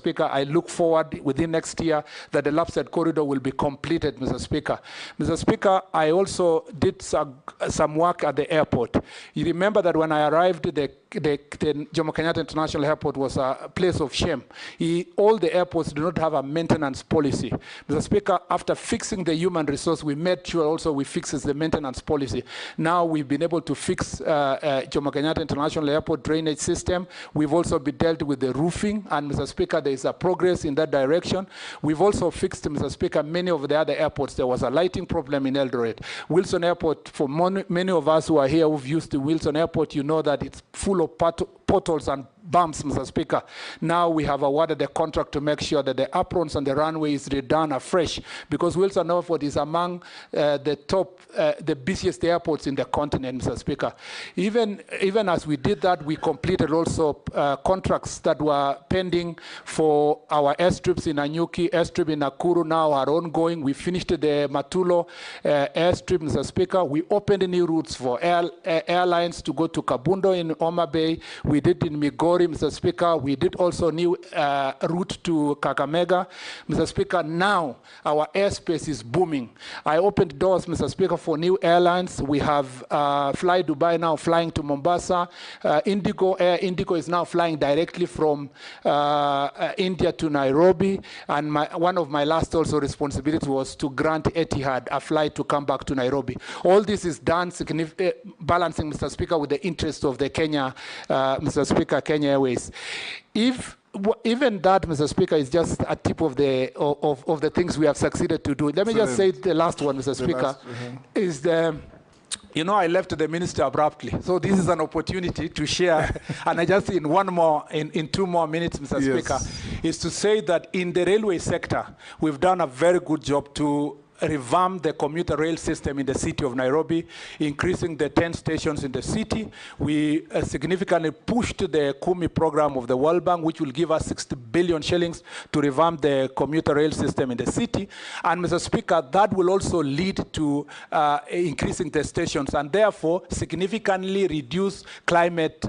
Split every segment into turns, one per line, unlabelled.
Speaker. I look forward within next year that the Lapsset corridor will be completed, Mr. Speaker. Mr. Speaker, I also did some work at the airport. You remember that when I arrived, the Jomo Kenyatta International Airport was a place of shame. All the airports do not have a maintenance policy. Mr. Speaker, after fixing the human resource, we made sure also we fixes the maintenance policy. Now we've been able to fix Jomo Kenyatta International Airport drainage system. We've also been dealt with the roofing, and Mr. Speaker, there is a progress in that direction. We've also fixed, Mr. Speaker, many of the other airports. There was a lighting problem in Eldoret. Wilson Airport, for many of us who are here who've used the Wilson Airport, you know that it's full of potholes and bumps, Mr. Speaker. Now we have awarded the contract to make sure that the aprons and the runway is redone afresh, because Wilson Airport is among the busiest airports in the continent, Mr. Speaker. Even as we did that, we completed also contracts that were pending for our airstrips in Anyuki, airstrip in Nakuru now are ongoing. We finished the Matulo airstrip, Mr. Speaker. We opened new routes for airlines to go to Kabundo in Homa Bay. We did in Migori, Mr. Speaker. We did also new route to Kakamega. Mr. Speaker, now our airspace is booming. I opened doors, Mr. Speaker, for new airlines. We have Fly Dubai now flying to Mombasa. Air Indigo is now flying directly from India to Nairobi. And one of my last also responsibilities was to grant Etihad a flight to come back to Nairobi. All this is done balancing, Mr. Speaker, with the interest of the Kenya, Mr. Speaker, Kenya Airways. Even that, Mr. Speaker, is just a tip of the things we have succeeded to do. Let me just say the last one, Mr. Speaker, is the. You know, I left the minister abruptly, so this is an opportunity to share. And I just in 2 more minutes, Mr. Speaker, is to say that in the railway sector, we've done a very good job to revamp the commuter rail system in the city of Nairobi, increasing the 10 stations in the city. We significantly pushed the Kumi program of the World Bank, which will give us 60 billion shillings to revamp the commuter rail system in the city. And Mr. Speaker, that will also lead to increasing the stations and therefore significantly reduce climate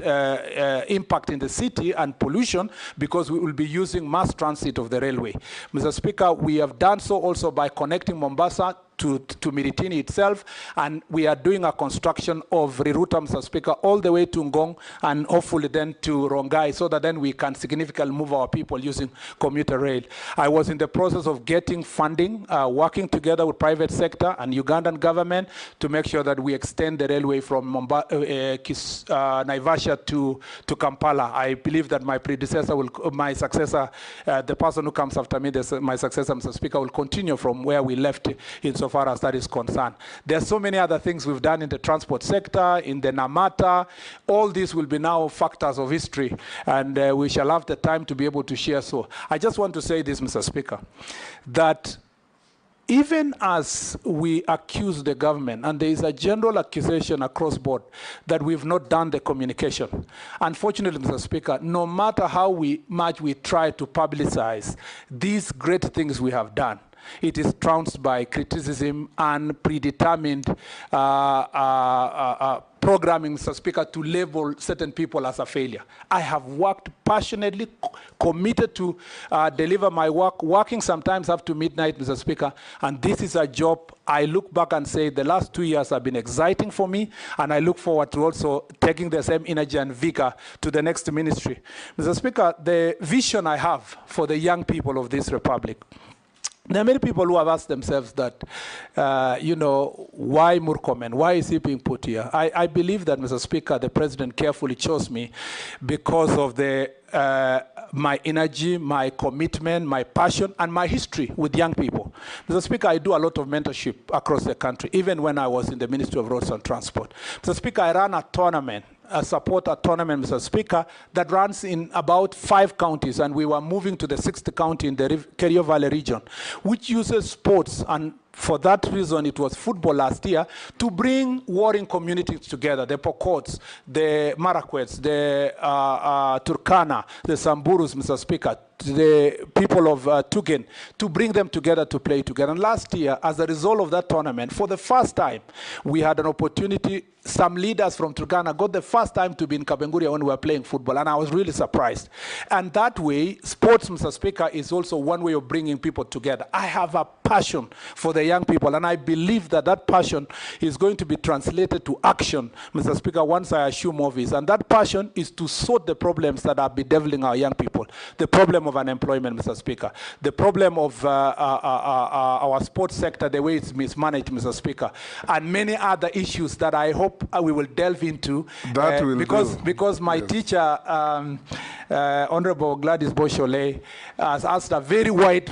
impact in the city and pollution, because we will be using mass transit of the railway. Mr. Speaker, we have done so also by connecting Mombasa to Miritini itself, and we are doing a construction of Riruta, Mr. Speaker, all the way to Ngong and hopefully then to Rongai, so that then we can significantly move our people using commuter rail. I was in the process of getting funding, working together with private sector and Ugandan government to make sure that we extend the railway from Naivasha to Kampala. I believe that my successor, the person who comes after me, my successor, Mr. Speaker, will continue from where we left insofar as that is concerned. There are so many other things we've done in the transport sector, in the Namata. All these will be now factors of history, and we shall have the time to be able to share. So I just want to say this, Mr. Speaker, that even as we accuse the government, and there is a general accusation across board that we've not done the communication, unfortunately, Mr. Speaker, no matter how much we try to publicize these great things we have done, it is trounced by criticism and predetermined programming, Mr. Speaker, to label certain people as a failure. I have worked passionately, committed to deliver my work, working sometimes up to midnight, Mr. Speaker, and this is a job I look back and say the last 2 years have been exciting for me, and I look forward to also taking the same energy and vigor to the next ministry. Mr. Speaker, the vision I have for the young people of this republic, there are many people who have asked themselves that, why Murkomen? Why is he being put here? I believe that, Mr. Speaker, the president carefully chose me because of my energy, my commitment, my passion, and my history with young people. Mr. Speaker, I do a lot of mentorship across the country, even when I was in the Ministry of Roads and Transport. Mr. Speaker, I ran a tournament, a tournament, Mr. Speaker, that runs in about 5 counties, and we were moving to the 6th county in the Kerio Valley region, which uses sports and For that reason, it was football last year to bring warring communities together, the Pokots, the Marakwets, the Turkana, the Samburus, Mr. Speaker, the people of Tugen, to bring them together to play together. And last year, as a result of that tournament, for the first time, we had an opportunity. Some leaders from Turkana got the first time to be in Kapenguria when we were playing football, and I was really surprised. And that way, sports, Mr. Speaker, is also one way of bringing people together. I have a passion for the young people, and I believe that that passion is going to be translated to action, Mr. Speaker, once I assume office. And that passion is to sort the problems that are bedeviling our young people. The problem of unemployment, Mr. Speaker. The problem of our sports sector, the way it's mismanaged, Mr. Speaker. And many other issues that I hope we will delve into.
That will
because my teacher, Honorable Gladys Boshole, has asked a very wide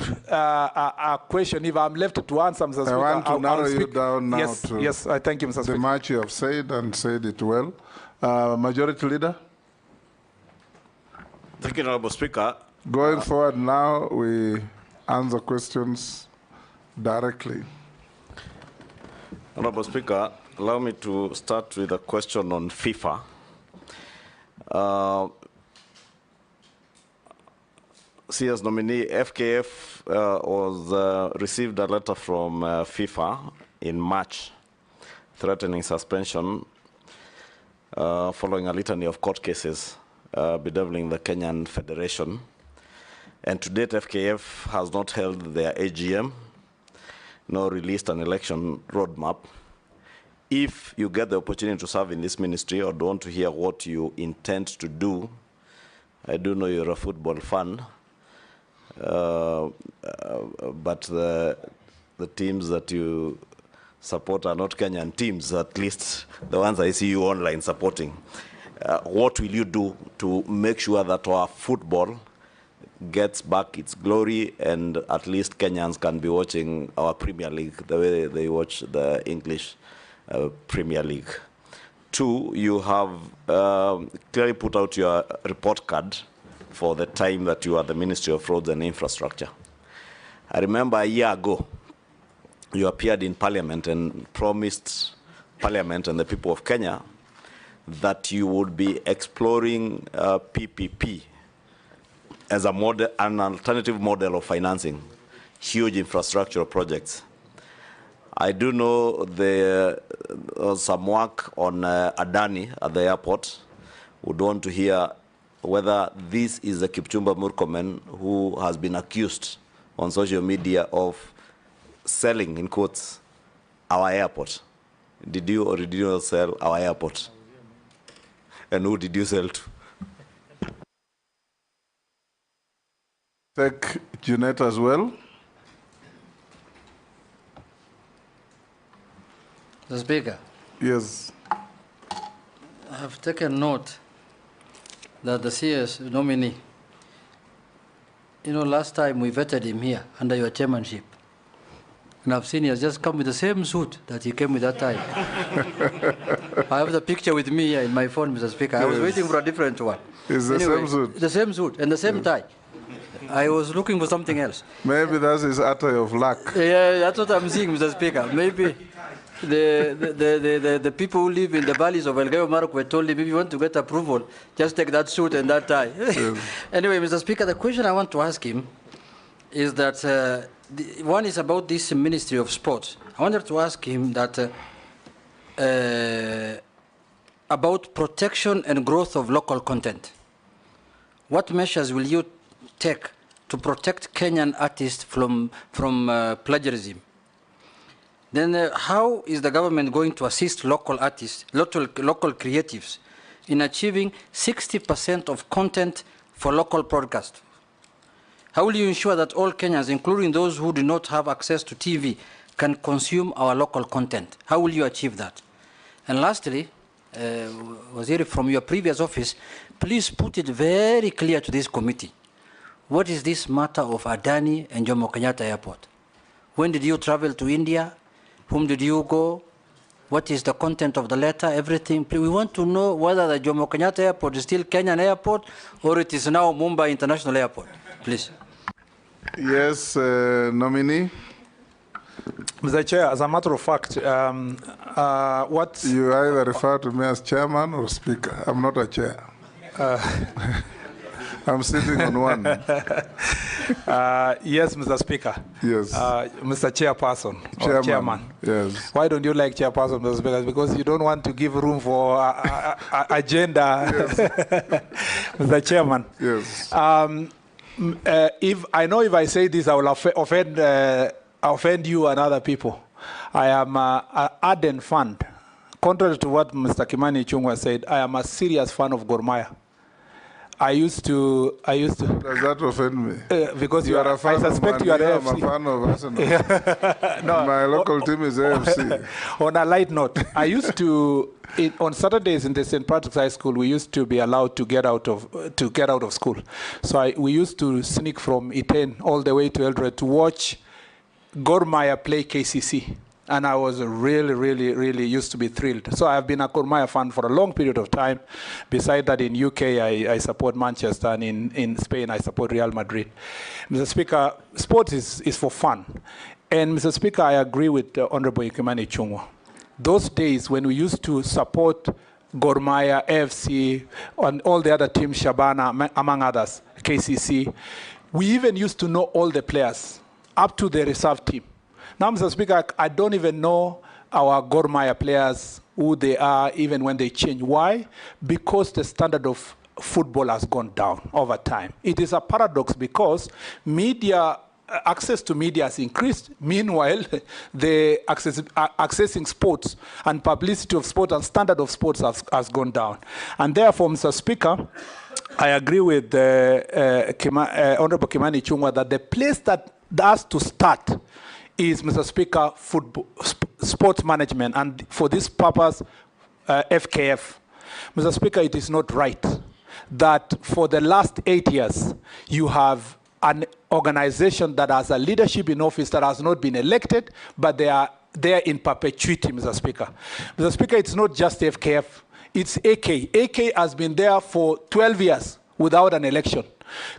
question. If I'm left to answer, Mr. Speaker,
I want to narrow you down now to
yes, I thank you, Mr. Speaker.
the much you have said and said it well. Majority Leader?
Thank you, Honorable Speaker.
Going forward now, we answer questions directly.
Honorable Speaker, allow me to start with a question on FIFA. CS Nominee FKF received a letter from FIFA in March threatening suspension following a litany of court cases bedeviling the Kenyan Federation. And to date, FKF has not held their AGM, nor released an election roadmap. If you get the opportunity to serve in this ministry or don't want to hear what you intend to do, I do know you're a football fan, but the teams that you support are not Kenyan teams, at least the ones I see you online supporting. What will you do to make sure that our football gets back its glory and at least Kenyans can be watching our Premier League the way they watch the English Premier League? Two, you have clearly put out your report card for the time that you are the Ministry of Roads and Infrastructure. I remember a year ago, you appeared in Parliament and promised Parliament and the people of Kenya that you would be exploring PPP as a model, an alternative model of financing huge infrastructural projects. I do know there was some work on Adani at the airport. Would want to hear whether this is the Kipchumba Murkomen who has been accused on social media of selling, in quotes, our airport. Did you or did you not sell our airport? And who did you sell to?
Take Jeanette as well.
The Speaker.
Yes.
I have taken note that the CS nominee, last time we vetted him here under your chairmanship, and I've seen he has just come with the same suit that he came with that time. I have the picture with me here in my phone, Mr. Speaker. I was waiting for a different one.
It's the same suit.
The same suit and the same tie. I was looking for something else.
Maybe that's his attire of luck.
Yeah, that's what I'm seeing, Mr. Speaker. Maybe the people who live in the valleys of Elgeyo Marakwet told him, if you want to get approval, just take that suit and that tie. Yes. Anyway, Mr. Speaker, the question I want to ask him is that one is about this Ministry of Sports. I wanted to ask him that about protection and growth of local content. What measures will you take to protect Kenyan artists from plagiarism? Then how is the government going to assist local artists, local creatives, in achieving 60% of content for local broadcast? How will you ensure that all Kenyans, including those who do not have access to TV, can consume our local content? How will you achieve that? And lastly, Waziri, from your previous office, please put it very clear to this committee. What is this matter of Adani and Jomo Kenyatta Airport? When did you travel to India? Whom did you go? What is the content of the letter? Everything. We want to know whether the Jomo Kenyatta Airport is still Kenyan Airport or it is now Mumbai International Airport. Please.
Yes, nominee.
Mr. Chair, as a matter of fact, what...
You either refer to me as chairman or speaker. I'm not a chair. I'm sitting on one.
Yes, Mr. Speaker.
Yes.
Mr. Chairperson or Chairman.
Yes.
Why don't you like Chairperson, Mr. Speaker? Because you don't want to give room for agenda.
Yes.
Mr. Chairman.
Yes.
If I say this, I will offend you and other people. I am an ardent fan. Contrary to what Mr. Kimani Ichung'wah said, I am a serious fan of Gor Mahia. I used to.
Does that offend me?
Because you are a fan. I suspect you are
I'm
AFC.
a fan of Arsenal. No, my local team is AFC.
On a light note, I used to. On Saturdays in the St. Patrick's High School, we used to be allowed to get out of school. So we used to sneak from Iten all the way to Eldoret to watch Gor Mahia play KCC. And I was really used to be thrilled. So I've been a Gor Mahia fan for a long period of time. Besides that, in UK, I support Manchester, and in Spain, I support Real Madrid. Mr. Speaker, sports is for fun. And Mr. Speaker, I agree with Honorable Kimani Ichung'wah. Those days when we used to support Gor Mahia, AFC, and all the other teams, Shabana, among others, KCC, we even used to know all the players, up to the reserve team. Now, Mr. Speaker, I don't even know our Gor Mahia players, who they are, even when they change. Why? Because the standard of football has gone down over time. It is a paradox because access to media has increased. Meanwhile, the accessing sports and publicity of sport and standard of sports has gone down. And therefore, Mr. Speaker, I agree with Honorable Kimani Ichung'wah that the place that has to start is, Mr. Speaker, football, sports management, and for this purpose, FKF. Mr. Speaker, it is not right that for the last 8 years, you have an organization that has a leadership in office that has not been elected, but they are there in perpetuity, Mr. Speaker. Mr. Speaker, it's not just FKF, it's AK. AK has been there for 12 years without an election.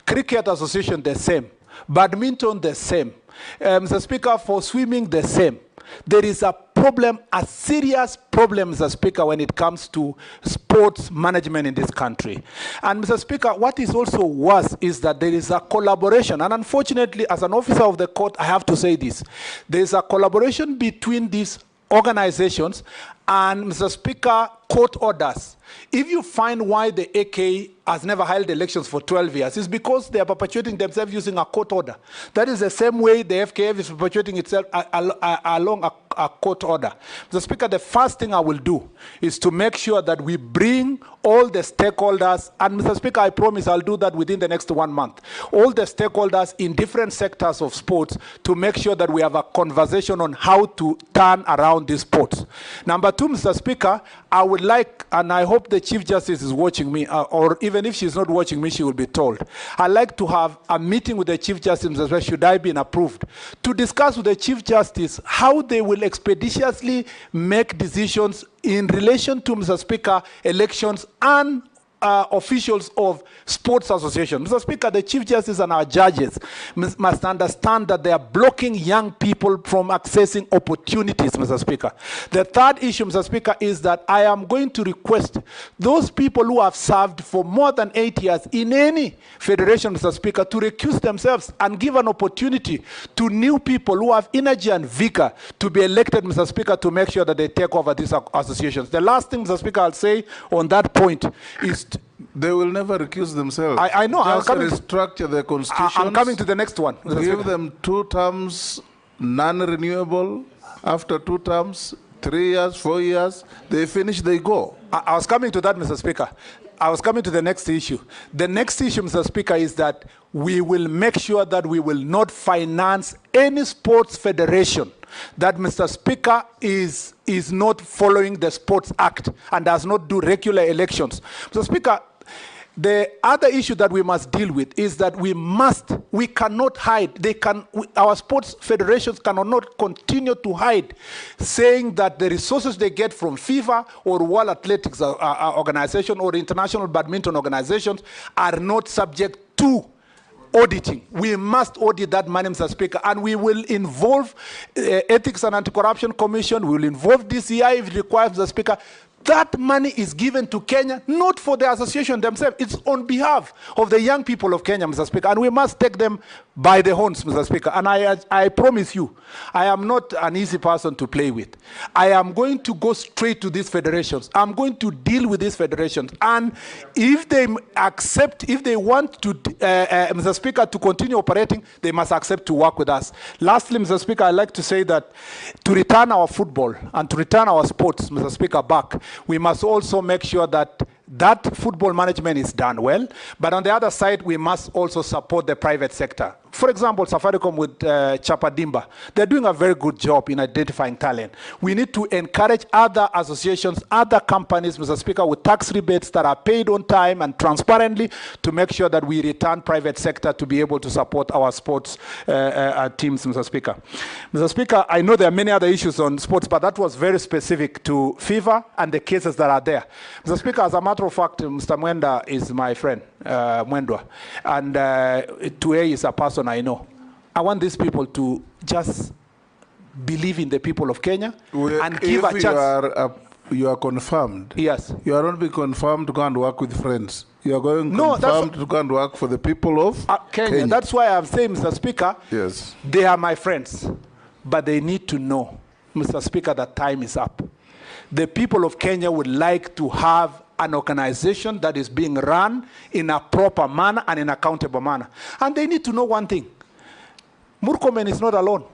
Cricket Association, the same. Badminton, the same. Mr. Speaker, for swimming, the same. There is a problem, a serious problem, Mr. Speaker, when it comes to sports management in this country. And Mr. Speaker, what is also worse is that there is a collaboration. And unfortunately, as an officer of the court, I have to say this. There is a collaboration between these organizations and, Mr. Speaker, court orders. If you find why the AK has never held elections for 12 years, it's because they are perpetuating themselves using a court order. That is the same way the FKF is perpetuating itself along a court order. Mr. Speaker, the first thing I will do is to make sure that we bring all the stakeholders, and Mr. Speaker, I promise I'll do that within the next 1 month, all the stakeholders in different sectors of sports to make sure that we have a conversation on how to turn around these sports. Number two, Mr. Speaker, I would like, and I hope the Chief Justice is watching me, or even if she's not watching me, she will be told. I'd like to have a meeting with the Chief Justice, Mr. Speaker, should I be approved, to discuss with the Chief Justice how they will expeditiously make decisions in relation to, Mr. Speaker, elections and officials of sports associations. Mr. Speaker, the Chief Justice and our judges must understand that they are blocking young people from accessing opportunities, Mr. Speaker. The third issue, Mr. Speaker, is that I am going to request those people who have served for more than 8 years in any federation, Mr. Speaker, to recuse themselves and give an opportunity to new people who have energy and vigor to be elected, Mr. Speaker, to make sure that they take over these associations. The last thing, Mr. Speaker, I'll say on that point is
they will never recuse themselves.
I know.
Just restructure the constitution.
I'm coming to the next one.
Give them 2 terms, non-renewable. After 2 terms, 3 years, 4 years, they finish, they go.
I was coming to that, Mr. Speaker. I was coming to the next issue. The next issue, Mr. Speaker, is that we will make sure that we will not finance any sports federation that, Mr. Speaker, is not following the Sports Act and does not do regular elections. Mr. Speaker, the other issue that we must deal with is that we cannot hide. Our sports federations cannot continue to hide, saying that the resources they get from FIFA or World Athletics Organization or International Badminton Organizations are not subject to auditing. We must audit that money, Mr. Speaker, and we will involve Ethics and Anti-Corruption Commission. We will involve DCI if it requires, Mr. Speaker. That money is given to Kenya, not for the association themselves. It's on behalf of the young people of Kenya, Mr. Speaker, and we must take them by the horns, Mr. Speaker. And I promise you, I am not an easy person to play with. I am going to go straight to these federations. I'm going to deal with these federations. And if they accept, if they want to, Mr. Speaker, to continue operating, they must accept to work with us. Lastly, Mr. Speaker, I'd like to say that to return our football and to return our sports, Mr. Speaker, back, we must also make sure that that football management is done well. But on the other side, we must also support the private sector. For example, Safaricom with Chapadimba, they're doing a very good job in identifying talent. We need to encourage other associations, other companies, Mr. Speaker, with tax rebates that are paid on time and transparently to make sure that we return private sector to be able to support our sports teams, Mr. Speaker. Mr. Speaker, I know there are many other issues on sports, but that was very specific to FIFA and the cases that are there. Mr. Speaker, as a matter of fact, Mr. Mwenda is my friend, Mwendwa, and Tuei is a person I know. I want these people to just believe in the people of Kenya and give a chance.
You are confirmed.
Yes.
You are not being confirmed to go and work with friends. You are going confirmed to go and work for the people of Kenya.
That's why I'm saying, Mr. Speaker,
yes,
they are my friends, but they need to know, Mr. Speaker, that time is up. The people of Kenya would like to have an organization that is being run in a proper manner and in an accountable manner. And they need to know one thing. Murkomen is not alone.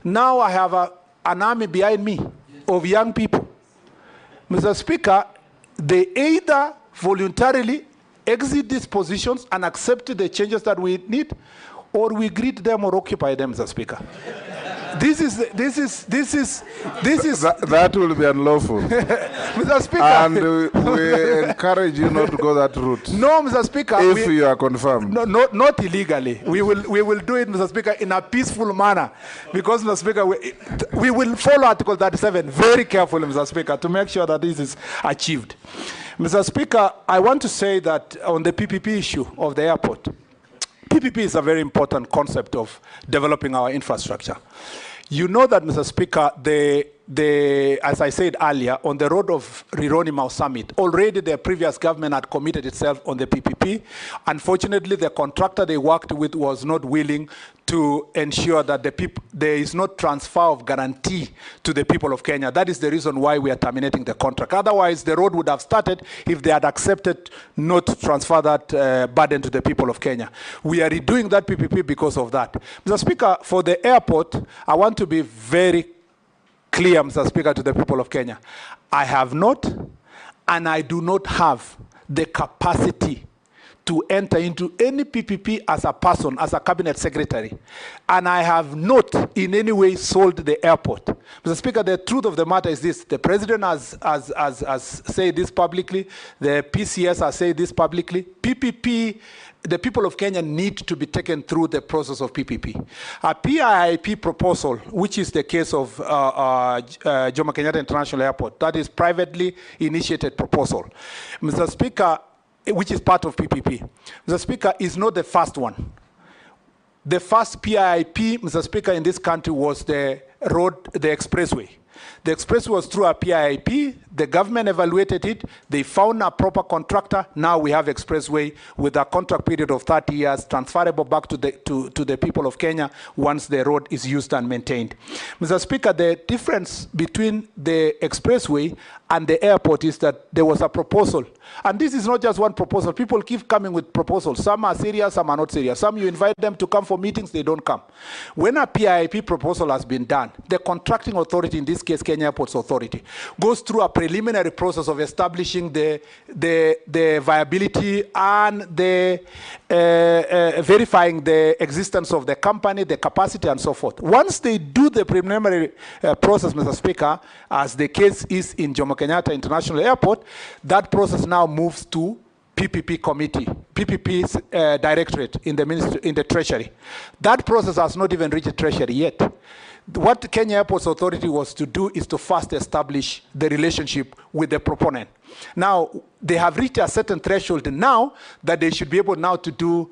Now I have an army behind me of young people. Mr. Speaker, they either voluntarily exit these positions and accept the changes that we need, or we greet them or occupy them, Mr. Speaker.
That will be unlawful.
Mr. Speaker.
And we encourage you not to go that route.
No, Mr. Speaker.
If you are confirmed.
No, not illegally. We will do it, Mr. Speaker, in a peaceful manner. Because, Mr. Speaker, we will follow Article 37 very carefully, Mr. Speaker, to make sure that this is achieved. Mr. Speaker, I want to say that on the PPP issue of the airport, PPP is a very important concept of developing our infrastructure. You know that, Mr. Speaker, as I said earlier, on the road of Rironi-Mau Summit, already the previous government had committed itself on the PPP. Unfortunately, the contractor they worked with was not willing to ensure that there is no transfer of guarantee to the people of Kenya. That is the reason why we are terminating the contract. Otherwise, the road would have started if they had accepted not to transfer that burden to the people of Kenya. We are redoing that PPP because of that. Mr. Speaker, for the airport, I want to be very clear, Mr. Speaker, to the people of Kenya. I have not, and I do not have the capacity to enter into any PPP as a person, as a cabinet secretary. And I have not in any way sold the airport. Mr. Speaker, the truth of the matter is this. The president has said this publicly. The PCS has said this publicly. PPP, the people of Kenya need to be taken through the process of PPP. A PIIP proposal, which is the case of Jomo Kenyatta International Airport, that is privately initiated proposal. Mr. Speaker, which is part of PPP. Mr. Speaker, is not the first one. The first PIIP, Mr. Speaker, in this country was the expressway. The expressway was through a PIIP. The government evaluated it. They found a proper contractor. Now we have expressway with a contract period of 30 years, transferable back to the people of Kenya once the road is used and maintained. Mr. Speaker, the difference between the expressway and the airport is that there was a proposal. And this is not just one proposal. People keep coming with proposals. Some are serious, some are not serious. Some you invite them to come for meetings, they don't come. When a PIIP proposal has been done, the contracting authority, in this case Kenya Airports Authority, goes through a preliminary process of establishing the viability and verifying the existence of the company, the capacity, and so forth. Once they do the preliminary process, Mr. Speaker, as the case is in Jomo Kenyatta International Airport, that process now moves to PPP committee, PPP's directorate in the Treasury. That process has not even reached the Treasury yet. What the Kenya Airports Authority was to do is to first establish the relationship with the proponent. Now, they have reached a certain threshold now that they should be able now to do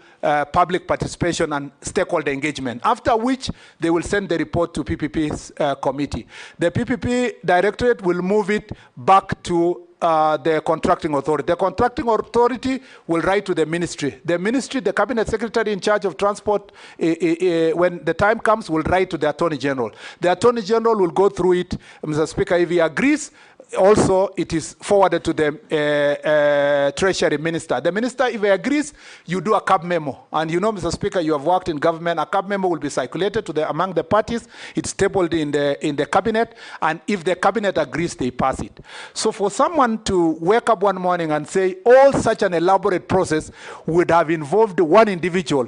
public participation and stakeholder engagement, after which they will send the report to PPP's committee. The PPP directorate will move it back to the contracting authority. The contracting authority will write to the ministry. The ministry, the cabinet secretary in charge of transport, when the time comes, will write to the attorney general. The attorney general will go through it, Mr. Speaker. If he agrees, also it is forwarded to the treasury minister. The minister, if he agrees, you do a CAB memo. And you know, Mr. Speaker, you have worked in government. A CAB memo will be circulated to among the parties. It's tabled in the cabinet. And if the cabinet agrees, they pass it. So for someone to wake up one morning and say all such an elaborate process would have involved one individual,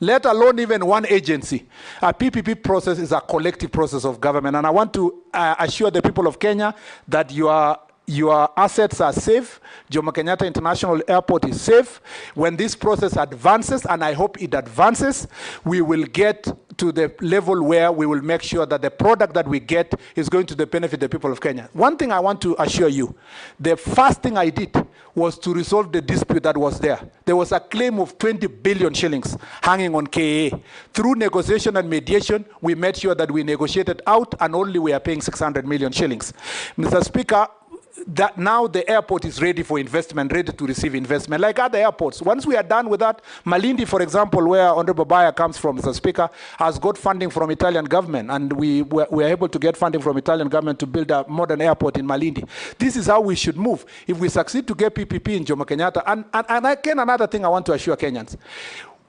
let alone even one agency. A PPP process is a collective process of government. And I want to assure the people of Kenya that your assets are safe. Jomo Kenyatta International Airport is safe. When this process advances, and I hope it advances, we will get to the level where we will make sure that the product that we get is going to benefit the people of Kenya. One thing I want to assure you, the first thing I did was to resolve the dispute that was there. There was a claim of 20 billion shillings hanging on KAA. Through negotiation and mediation, we made sure that we negotiated out and only we are paying 600 million shillings. Mr. Speaker, that now the airport is ready for investment, ready to receive investment, like other airports. Once we are done with that, Malindi, for example, where Honorable Baya comes from, Mr. Speaker, has got funding from Italian government, and we were able to get funding from Italian government to build a modern airport in Malindi. This is how we should move. If we succeed to get PPP in Jomo Kenyatta, and again, another thing I want to assure Kenyans,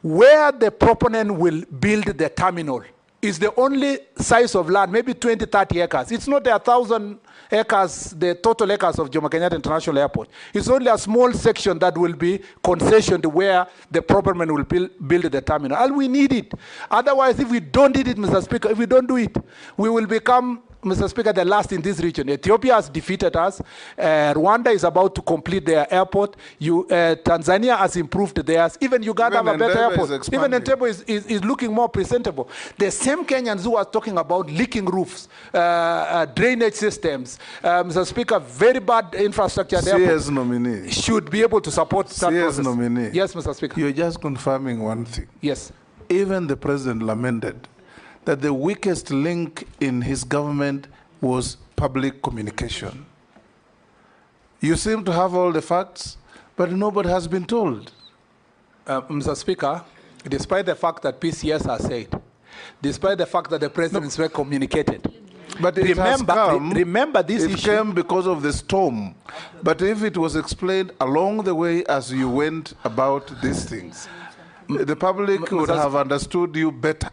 where the proponent will build the terminal is the only size of land, maybe 20, 30 acres. It's not 1,000 acres, the total acres of Jomo Kenyatta International Airport. It's only a small section that will be concessioned where the proponent will build the terminal. And we need it. Otherwise, if we don't need it, Mr. Speaker, if we don't do it, we will become, Mr. Speaker, the last in this region. Ethiopia has defeated us. Rwanda is about to complete their airport. Tanzania has improved theirs. Even Uganda have a better airport. Even Entebbe is looking more presentable. The same Kenyans who are talking about leaking roofs, drainage systems, Mr. Speaker, very bad infrastructure at the
CS Nominee
should be able to support that
CS
process.
Nominee.
Yes, Mr. Speaker.
You're just confirming one thing.
Yes.
Even the president lamented that the weakest link in his government was public communication. You seem to have all the facts, but nobody has been told.
Mr. Speaker, despite the fact that PCS has said, despite the fact that the presidents were communicated,
but it
remember this issue.
It came because of the storm. But if it was explained along the way as you went about these things, the public would have understood you better.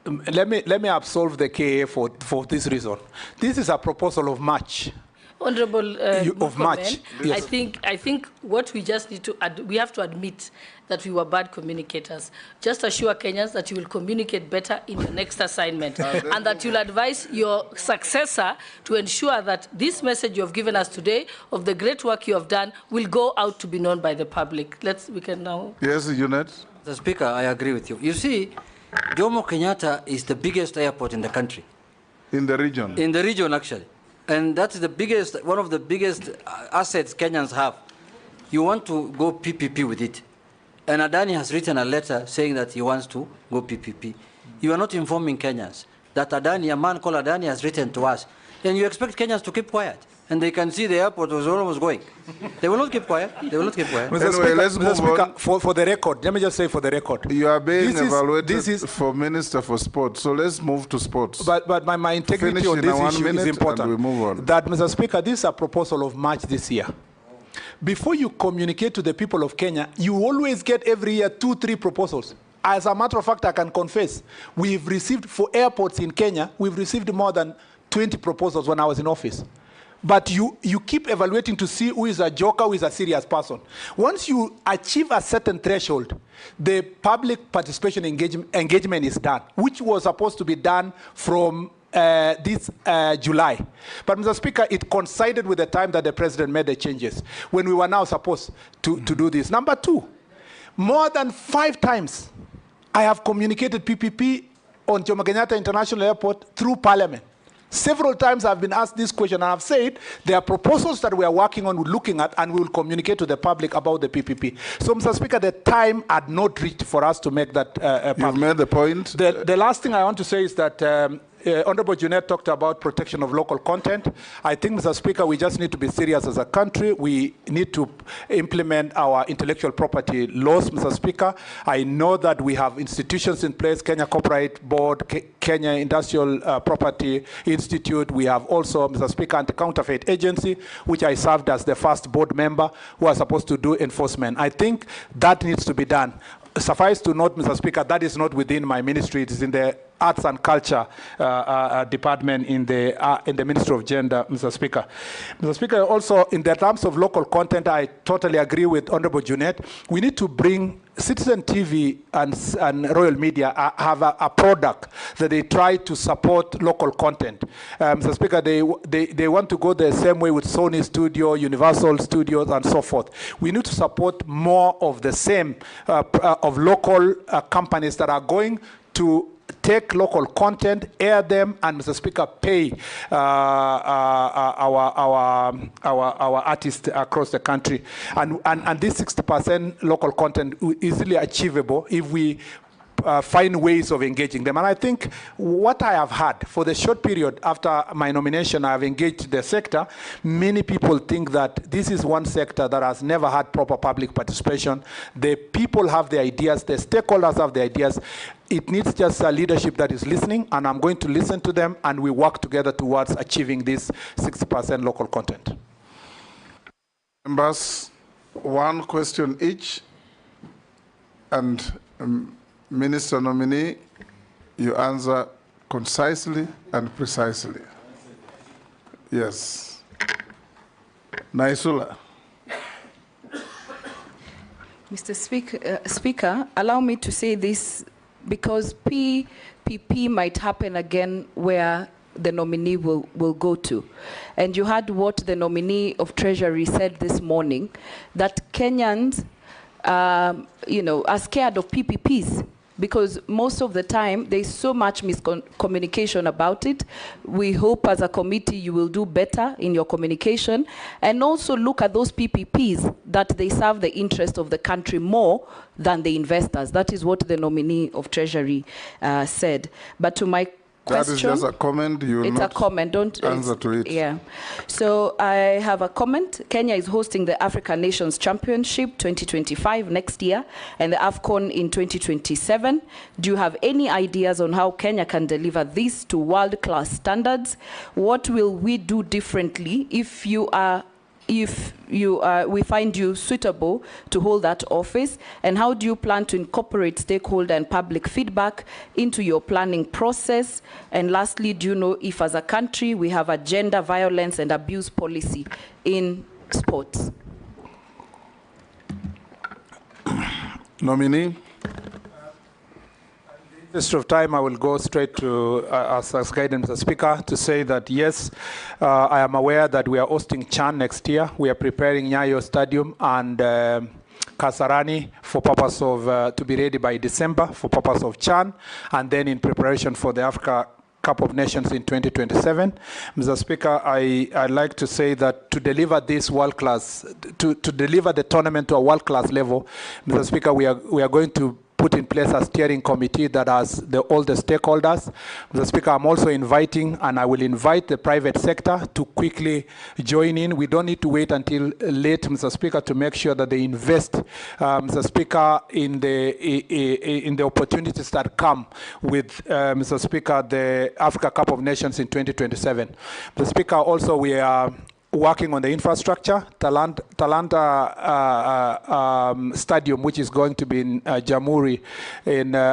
Let me absolve the KA for this reason. This is a proposal of March.
Honorable
of March.
Yes. I think what we just need to we have to admit that we were bad communicators. Just assure Kenyans that you will communicate better in your next assignment and that you'll advise your successor to ensure that this message you have given us today of the great work you have done will go out to be known by the public. We can now.
Yes, Unit.
Mr. Speaker, I agree with you. You see, Jomo Kenyatta is the biggest airport in the country.
In the region?
In the region, actually. And that's the biggest, one of the biggest assets Kenyans have. You want to go PPP with it. And Adani has written a letter saying that he wants to go PPP. You are not informing Kenyans that Adani, a man called Adani, has written to us. Then you expect Kenyans to keep quiet. And they can see the airport was almost going. They will not keep quiet. They will not keep quiet.
Mr. Anyway, let's move on.
For the record, let me just say for the record.
You are being evaluated for Minister for Sport, so let's move to sports.
But my integrity on this issue is important.
We move on.
That, Mr. Speaker, this is a proposal of March this year. Before you communicate to the people of Kenya, you always get every year 2-3 proposals. As a matter of fact, I can confess, we've received, for airports in Kenya, we've received more than 20 proposals when I was in office. But you keep evaluating to see who is a joker, who is a serious person. Once you achieve a certain threshold, the public participation engagement is done, which was supposed to be done from this July. But, Mr. Speaker, it coincided with the time that the president made the changes, when we were now supposed to do this. Number two, more than 5 times, I have communicated PPP on Jomo Kenyatta International Airport through Parliament. Several times I've been asked this question, and I've said there are proposals that we are working on, looking at, and we will communicate to the public about the PPP. So, Mr. Speaker, the time had not reached for us to make that public.
You've made the point.
The last thing I want to say is that Honorable Junet talked about protection of local content. I think, Mr. Speaker, we just need to be serious as a country. We need to implement our intellectual property laws, Mr. Speaker. I know that we have institutions in place, Kenya Copyright Board, Kenya Industrial Property Institute. We have also, Mr. Speaker, Anti-Counterfeit Agency, which I served as the first board member who are supposed to do enforcement. I think that needs to be done. Suffice to note, Mr. Speaker, that is not within my ministry. It is in the Arts and Culture Department in the Ministry of Gender, Mr. Speaker. Mr. Speaker, also in the terms of local content, I totally agree with Honorable Junet. We need to bring Citizen TV and Royal Media have a product that they try to support local content. Mr. Speaker, they want to go the same way with Sony Studio, Universal Studios, and so forth. We need to support more of the same of local companies that are going to take local content, air them, and, Mr. Speaker, pay our artists across the country. And this 60% local content is easily achievable if we find ways of engaging them. And I think what I have had for the short period after my nomination, I have engaged the sector. Many people think that this is one sector that has never had proper public participation. The people have the ideas, the stakeholders have the ideas. It needs just a leadership that is listening, and I'm going to listen to them, and we work together towards achieving this 60% local content.
Members, one question each, and Minister Nominee, you answer concisely and precisely. Yes. Naisula.
Mr. Speaker, allow me to say this because PPP might happen again where the nominee will go to. And you heard what the nominee of Treasury said this morning, that Kenyans are scared of PPPs because most of the time there's so much miscommunication about it. We hope as a committee you will do better in your communication and also look at those PPPs that they serve the interest of the country more than the investors. That is what the nominee of Treasury said. But to my question,
that is just a comment. You will not
a comment. Don't
answer to it.
Yeah. So I have a comment. Kenya is hosting the African Nations Championship 2025 next year and the AFCON in 2027. Do you have any ideas on how Kenya can deliver this to world-class standards? What will we do differently if we find you suitable to hold that office? And how do you plan to incorporate stakeholder and public feedback into your planning process? And lastly, do you know if as a country we have a gender violence and abuse policy in sports?
Nominee.
In the interest of time, I will go straight to as guidance, Mr. Speaker, to say that yes, I am aware that we are hosting CHAN next year. We are preparing Nyayo Stadium and Kasarani for purpose of to be ready by December for purpose of CHAN, and then in preparation for the Africa Cup of Nations in 2027. Mr. Speaker, I'd like to say that to deliver this world-class, to deliver the tournament to a world-class level, Mr. Speaker, we are going to put in place a steering committee that has all the stakeholders. Mr. Speaker, I'm also inviting, and I will invite the private sector to quickly join in. We don't need to wait until late, Mr. Speaker, to make sure that they invest, Mr. Speaker, in the opportunities that come with, Mr. Speaker, the Africa Cup of Nations in 2027. Mr. Speaker, also we are working on the infrastructure. Talanta Stadium, which is going to be in Jamhuri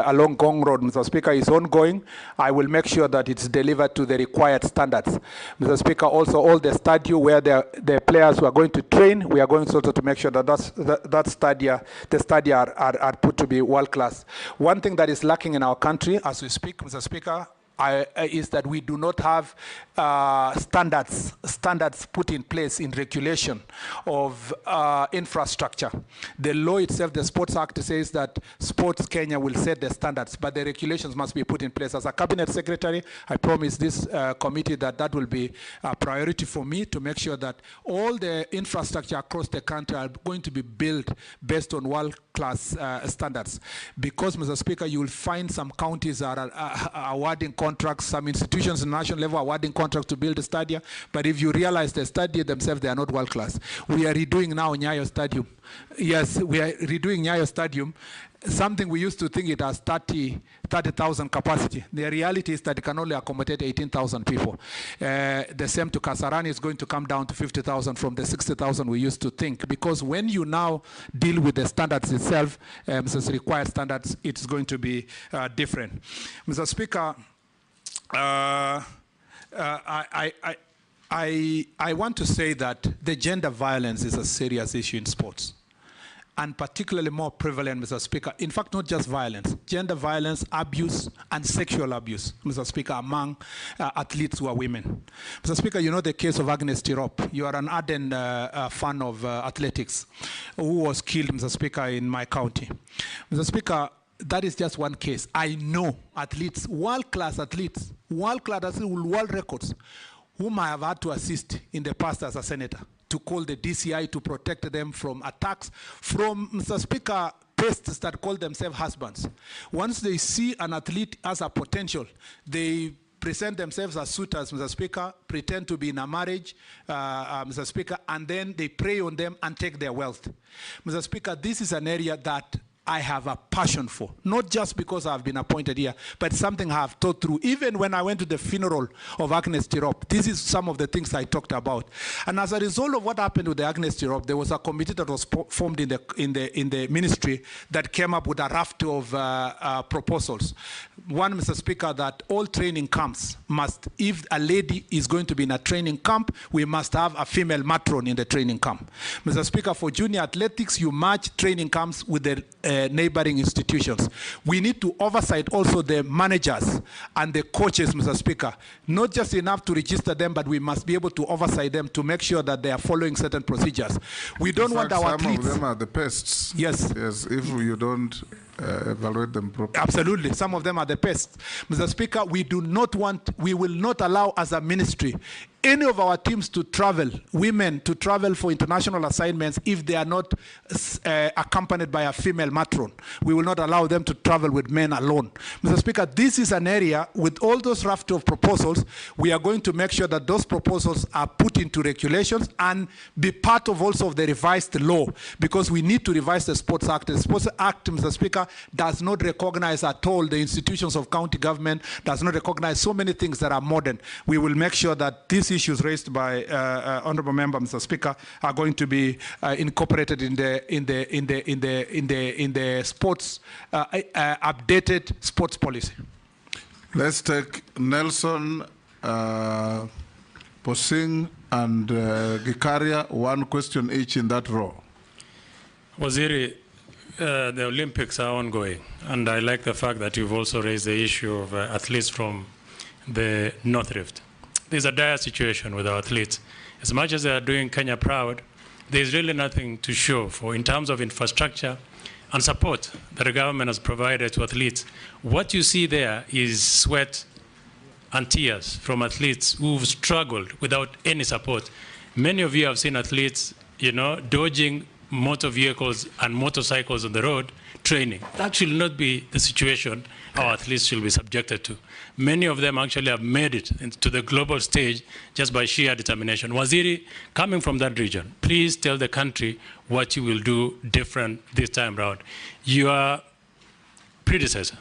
along Gong Road, Mr. Speaker, is ongoing. I will make sure that it's delivered to the required standards. Mr. Speaker, also all the stadium where the players who are going to train, we are going also to make sure that the stadia are put to be world class. One thing that is lacking in our country as we speak, Mr. Speaker, is that we do not have standards put in place in regulation of infrastructure. The law itself, the Sports Act, says that Sports Kenya will set the standards, but the regulations must be put in place. As a cabinet secretary, I promise this committee that will be a priority for me to make sure that all the infrastructure across the country are going to be built based on world-class standards. Because, Mr. Speaker, you will find some counties are awarding contracts, some institutions at national level awarding contracts to build a stadium, but if you realize the stadium themselves, they are not world-class. We are redoing now Nyayo Stadium. Yes, we are redoing Nyayo Stadium. Something we used to think it has 30,000 capacity. The reality is that it can only accommodate 18,000 people. The same to Kasarani is going to come down to 50,000 from the 60,000 we used to think. Because when you now deal with the standards itself, Mrs. Required standards, it's going to be different. Mr. Speaker, I want to say that the gender violence is a serious issue in sports, and particularly more prevalent, Mr. Speaker. In fact, not just violence, gender violence, abuse, and sexual abuse, Mr. Speaker, among athletes who are women. Mr. Speaker, you know the case of Agnes Tirop. You are an ardent fan of athletics, who was killed, Mr. Speaker, in my county. Mr. Speaker, that is just one case. I know athletes, world-class athletes with world records, whom I have had to assist in the past as a senator, to call the DCI to protect them from attacks from, Mr. Speaker, pests that call themselves husbands. Once they see an athlete as a potential, they present themselves as suitors, Mr. Speaker, pretend to be in a marriage, Mr. Speaker, and then they prey on them and take their wealth. Mr. Speaker, this is an area that I have a passion for, not just because I've been appointed here, but something I have thought through. Even when I went to the funeral of Agnes Tirop, this is some of the things I talked about. And as a result of what happened with the Agnes Tirop, there was a committee that was formed in the ministry that came up with a raft of proposals. One, Mr. Speaker, that all training camps must, if a lady is going to be in a training camp, we must have a female matron in the training camp. Mr. Speaker, for junior athletics, you match training camps with the neighboring institutions. We need to oversight also the managers and the coaches, Mr. Speaker. Not just enough to register them, but we must be able to oversight them to make sure that they are following certain procedures. We don't want our athletes.
Some of them are the pests.
Yes.
Yes, if you don't evaluate them properly.
Absolutely, some of them are the pests. Mr. Speaker, we will not allow as a ministry any of our teams to travel, women to travel for international assignments if they are not accompanied by a female matron. We will not allow them to travel with men alone. Mr. Speaker, this is an area with all those raft of proposals, we are going to make sure that those proposals are put into regulations and be part of also of the revised law, because we need to revise the Sports Act. The Sports Act, Mr. Speaker, does not recognize at all the institutions of county government, does not recognize so many things that are modern. We will make sure that these issues raised by Honourable Member, Mr. Speaker, are going to be incorporated in the sports updated sports policy.
Let's take Nelson, Posing, and Gikaria, one question each in that row.
Waziri, the Olympics are ongoing, and I like the fact that you've also raised the issue of athletes from the North Rift. There's a dire situation with our athletes. As much as they are doing Kenya proud, there's really nothing to show for in terms of infrastructure and support that the government has provided to athletes. What you see there is sweat and tears from athletes who've struggled without any support. Many of you have seen athletes, dodging motor vehicles and motorcycles on the road training. That should not be the situation our athletes should be subjected to. Many of them actually have made it into the global stage just by sheer determination. Waziri, coming from that region, please tell the country what you will do different this time around. Your predecessor,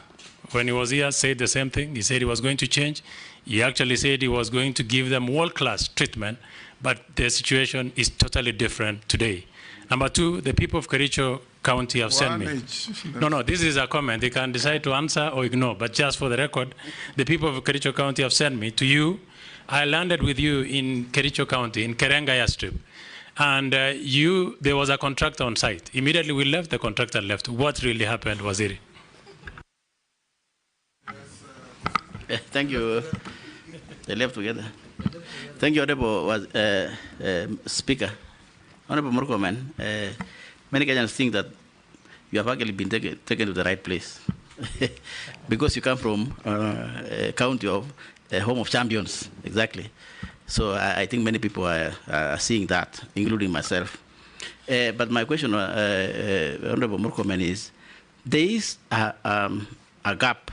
when he was here, said the same thing. He said he was going to change. He actually said he was going to give them world-class treatment, but the situation is totally different today. Number two, the people of Kericho County have sent me. No, this is a comment. They can decide to answer or ignore, but just for the record, the people of Kericho County have sent me to you. I landed with you in Kericho County, in Kerenga Airstrip, and there was a contractor on site. Immediately we left, the contractor left. What really happened, Waziri?
Thank you. They left together. Thank you, Honorable Speaker. Honorable Murkomen, many Kenyans think that you have actually been taken to the right place because you come from a county of a home of champions, exactly. So I think many people are seeing that, including myself. But my question, Honorable Murkomen, is there is a gap.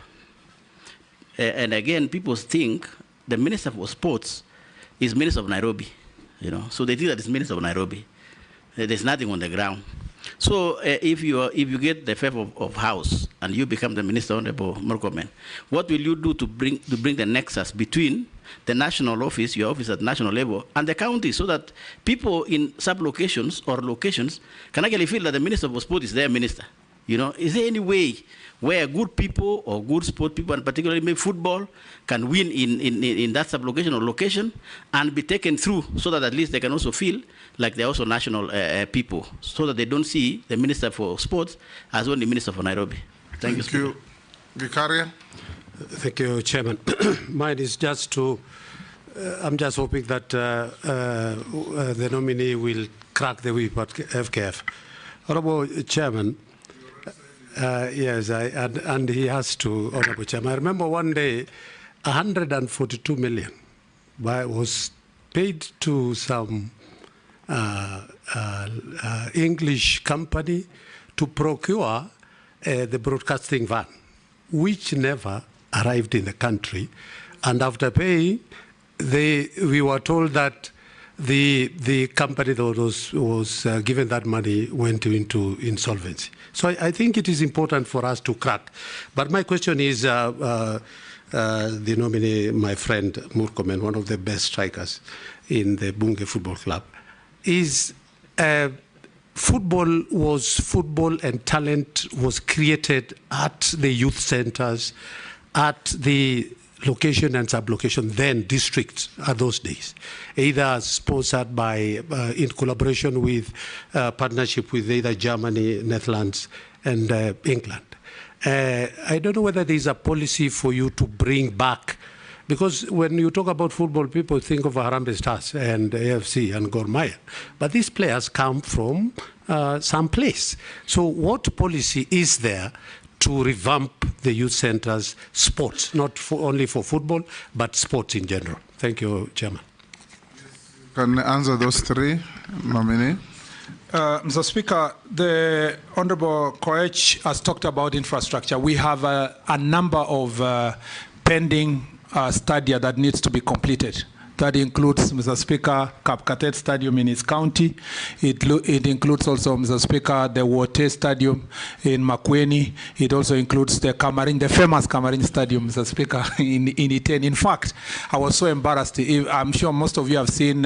And again, people think the Minister for Sports is Minister of Nairobi, you know. So they think that it's Minister of Nairobi. There's nothing on the ground. So if you get the favor of House and you become the Minister, Honorable Murkomen, what will you do to bring the nexus between the national office, your office at national level, and the county, so that people in sub-locations or locations can actually feel that the Minister for Sport is their minister? You know, is there any way where good people or good sport people, and particularly maybe football, can win in that sub-location or location and be taken through, so that at least they can also feel like they're also national people, so that they don't see the Minister for Sports as only Minister for Nairobi? Thank you.
Vicaria.
Thank you, Chairman. Mine is just to, I'm just hoping that the nominee will crack the whip at FKF. Honorable Chairman, yes, and he has to, Honorable Chairman. I remember one day, 142 million was paid to some English company to procure the broadcasting van, which never arrived in the country. And after paying, we were told that the company that was given that money went into insolvency. So I think it is important for us to crack. But my question is, the nominee, my friend Murkomen, one of the best strikers in the Bunge Football Club, is football and talent was created at the youth centers, at the location and sub-location, then districts at those days, either sponsored by, in collaboration with, partnership with either Germany, Netherlands, and England. I don't know whether there's a policy for you to bring back, because when you talk about football, people think of Harambee Stars and AFC and Gor Mahia, but these players come from some place. So what policy is there to revamp the youth centers' sports, not only for football, but sports in general? Thank you, Chairman.
Can answer those three, nominee.
Mr. Speaker, the Honorable Koech has talked about infrastructure. We have a number of pending stadia that needs to be completed. That includes, Mr. Speaker, Kapkatet Stadium in his county. It includes also, Mr. Speaker, the Wote Stadium in Makueni. It also includes the Kamarin, the famous Kamarin Stadium, Mr. Speaker, in Iten. In fact, I was so embarrassed. I'm sure most of you have seen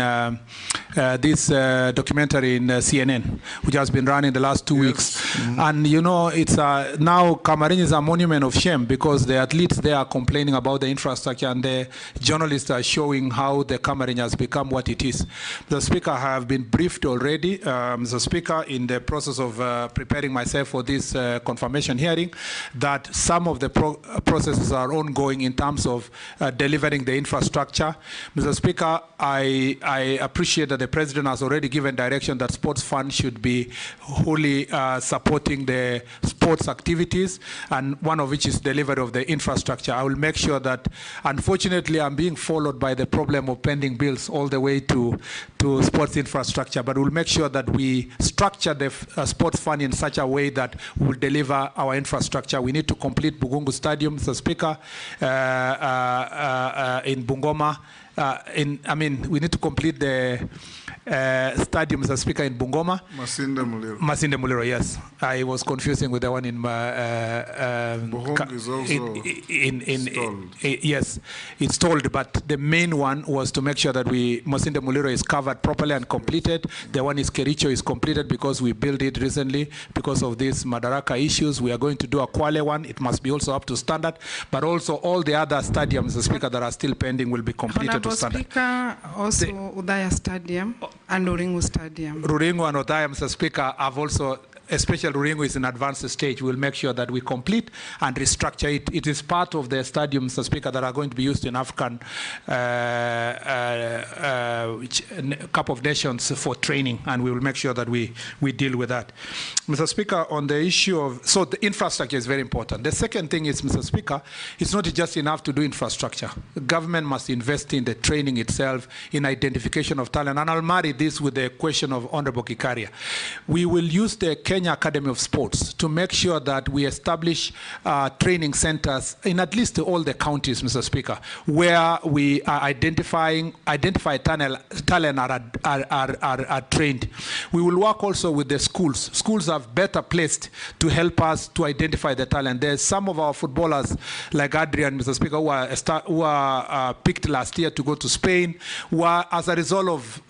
this documentary in CNN, which has been run in the last 2 weeks. Mm-hmm. And you know, it's now Kamarin is a monument of shame, because the athletes there are complaining about the infrastructure, and the journalists are showing how the Cameroon has become what it is. The Speaker, I have been briefed already, Mr. Speaker, in the process of preparing myself for this confirmation hearing, that some of the processes are ongoing in terms of delivering the infrastructure. Mr. Speaker, I appreciate that the President has already given direction that sports fund should be wholly supporting the sports activities, and one of which is delivery of the infrastructure. I will make sure that, unfortunately, I'm being followed by the problem of pending bills all the way to sports infrastructure, but we'll make sure that we structure the sports fund in such a way that we'll deliver our infrastructure. We need to complete Bugungu Stadium, Mr. Speaker, in Bungoma. We need to complete the stadium, Mr. Speaker, in Bungoma.
Masinde Muliro.
Masinde Muliro, yes. I was confusing with the one in
Buhung is also stalled.
Yes, it's stalled, but the main one was to make sure that Masinde Muliro is covered properly and completed. The one is Kericho is completed because we built it recently because of these Madaraka issues. We are going to do a Kwale one. It must be also up to standard, but also all the other stadiums, Mr. Speaker, that are still pending will be completed to standard.
Speaker, also Udaya Stadium and Ruringu Stadium.
Ruringu and Udaya, Mr. Speaker, have also especially Ruringo is in advanced stage, we'll make sure that we complete and restructure it. It is part of the stadium, Mr. Speaker, that are going to be used in African Cup of Nations for training, and we will make sure that we deal with that. Mr. Speaker, on the issue of, so the infrastructure is very important. The second thing is, Mr. Speaker, it's not just enough to do infrastructure. The government must invest in the training itself, in identification of talent, and I'll marry this with the question of Honorable Kikaria. We will use the Kenya Academy of Sports to make sure that we establish training centers in at least all the counties, Mr. Speaker, where we are identify talent are trained. We will work also with the schools. Schools are better placed to help us to identify the talent. There's some of our footballers, like Adrian, Mr. Speaker, who are picked last year to go to Spain, who are, as a result of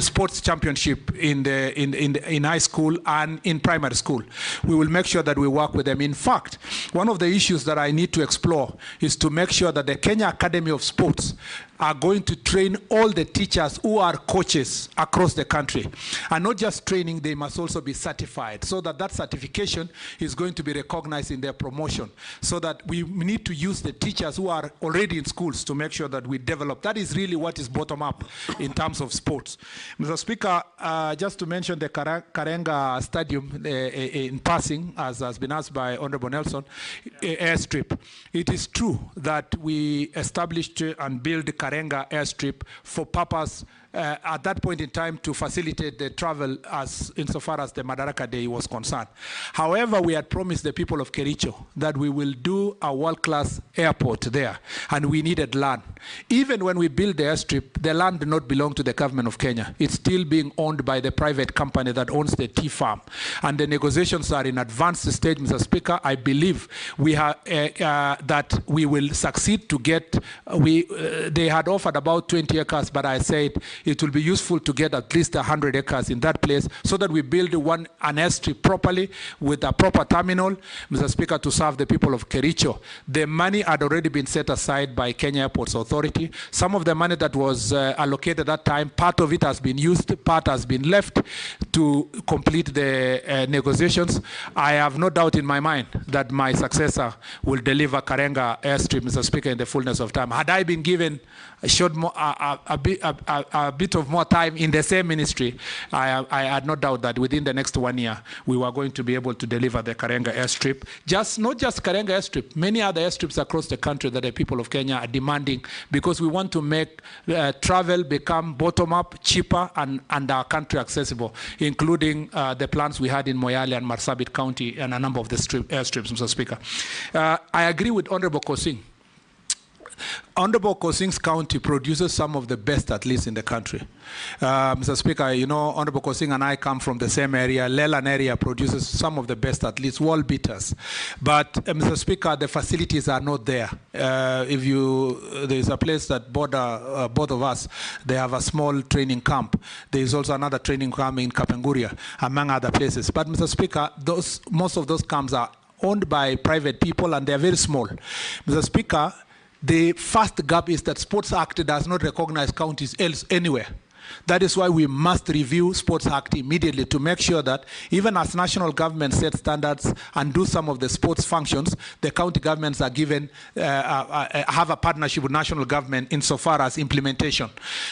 sports championship in high school and in primary school. We will make sure that we work with them. In fact, one of the issues that I need to explore is to make sure that the Kenya Academy of Sports are going to train all the teachers who are coaches across the country. And not just training, they must also be certified, so that that certification is going to be recognized in their promotion, so that we need to use the teachers who are already in schools to make sure that we develop. That is really what is bottom up in terms of sports. Mr. Speaker, just to mention the Karenga Stadium in passing, as has been asked by Honorable Nelson, airstrip. It is true that we established and built Karenga airstrip for purpose at that point in time to facilitate the travel as insofar as the Madaraka Day was concerned. However, we had promised the people of Kericho that we will do a world-class airport there, and we needed land. Even when we built the airstrip, the land did not belong to the government of Kenya. It's still being owned by the private company that owns the tea farm. And the negotiations are in advanced stage, Mr. Speaker. I believe we have, that we will succeed to get, they had offered about 20 acres, but I said, it will be useful to get at least 100 acres in that place so that we build an airstrip properly with a proper terminal, Mr. Speaker, to serve the people of Kericho. The money had already been set aside by Kenya Airports Authority. Some of the money that was allocated at that time, part of it has been used, part has been left to complete the negotiations. I have no doubt in my mind that my successor will deliver Karenga airstrip, Mr. Speaker, in the fullness of time. Had I been given a bit of more time in the same ministry, I had no doubt that within the next 1 year, we were going to be able to deliver the Karenga airstrip. Not just Karenga airstrip, many other airstrips across the country that the people of Kenya are demanding, because we want to make travel become bottom-up, cheaper, and our country accessible, including the plans we had in Moyale and Marsabit County and a number of the airstrips, Mr. Speaker. I agree with Honorable Kosing. Honorable Kosing's county produces some of the best athletes in the country. Mr. Speaker, you know, Honorable Kosing and I come from the same area. Leland area produces some of the best athletes, world beaters. But, Mr. Speaker, the facilities are not there. There's a place that border both of us, they have a small training camp. There is also another training camp in Kapenguria, among other places. But, Mr. Speaker, most of those camps are owned by private people, and they're very small. Mr. Speaker, the first gap is that Sports Act does not recognize counties else anywhere. That is why we must review Sports Act immediately to make sure that even as national government set standards and do some of the sports functions, the county governments are given, have a partnership with national government insofar as implementation.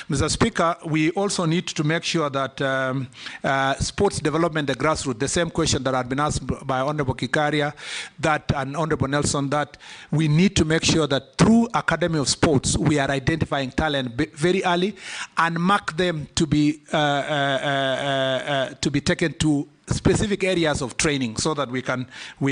Mr. Speaker, we also need to make sure that sports development, the grassroots, the same question that had been asked by Honorable Kikaria and Honorable Nelson, that we need to make sure that through Academy of Sports, we are identifying talent very early and mark them to be taken to specific areas of training so that we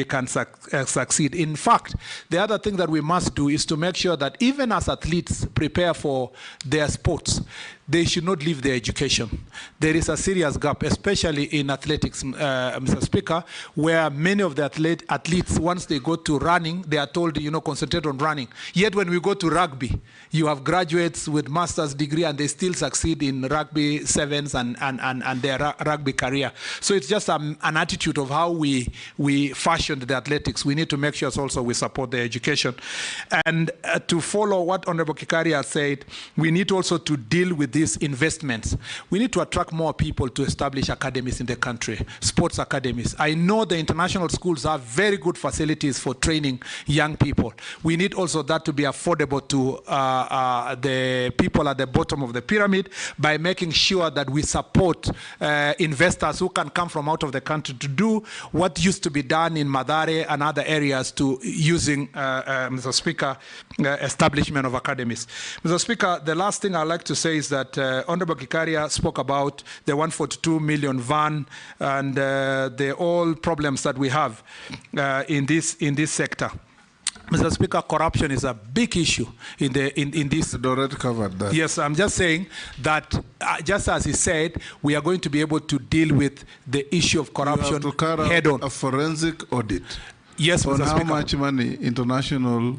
can succeed. In fact, the other thing that we must do is to make sure that even as athletes prepare for their sports, they should not leave their education. There is a serious gap, especially in athletics, Mr. Speaker, where many of the athletes, once they go to running, they are told, you know, concentrate on running. Yet when we go to rugby, you have graduates with master's degree and they still succeed in rugby sevens and their rugby career. So it's just an attitude of how we fashioned the athletics. We need to make sure also we support their education. And to follow what Honorable Kikaria said, we need also to deal with these investments, we need to attract more people to establish academies in the country, sports academies. I know the international schools have very good facilities for training young people. We need also that to be affordable to the people at the bottom of the pyramid by making sure that we support investors who can come from out of the country to do what used to be done in Mathare and other areas to using, Mr. Speaker, establishment of academies. Mr. Speaker, the last thing I'd like to say is that Honorable Gikaria spoke about the 142 million van and the all problems that we have in this sector. Mr. Speaker, corruption is a big issue in this.
I'd already covered that.
Yes, I'm just saying that, just as he said, we are going to be able to deal with the issue of corruption
you have to carry
head on.
A forensic audit.
Yes,
on
Mr.
how
Speaker.
much money international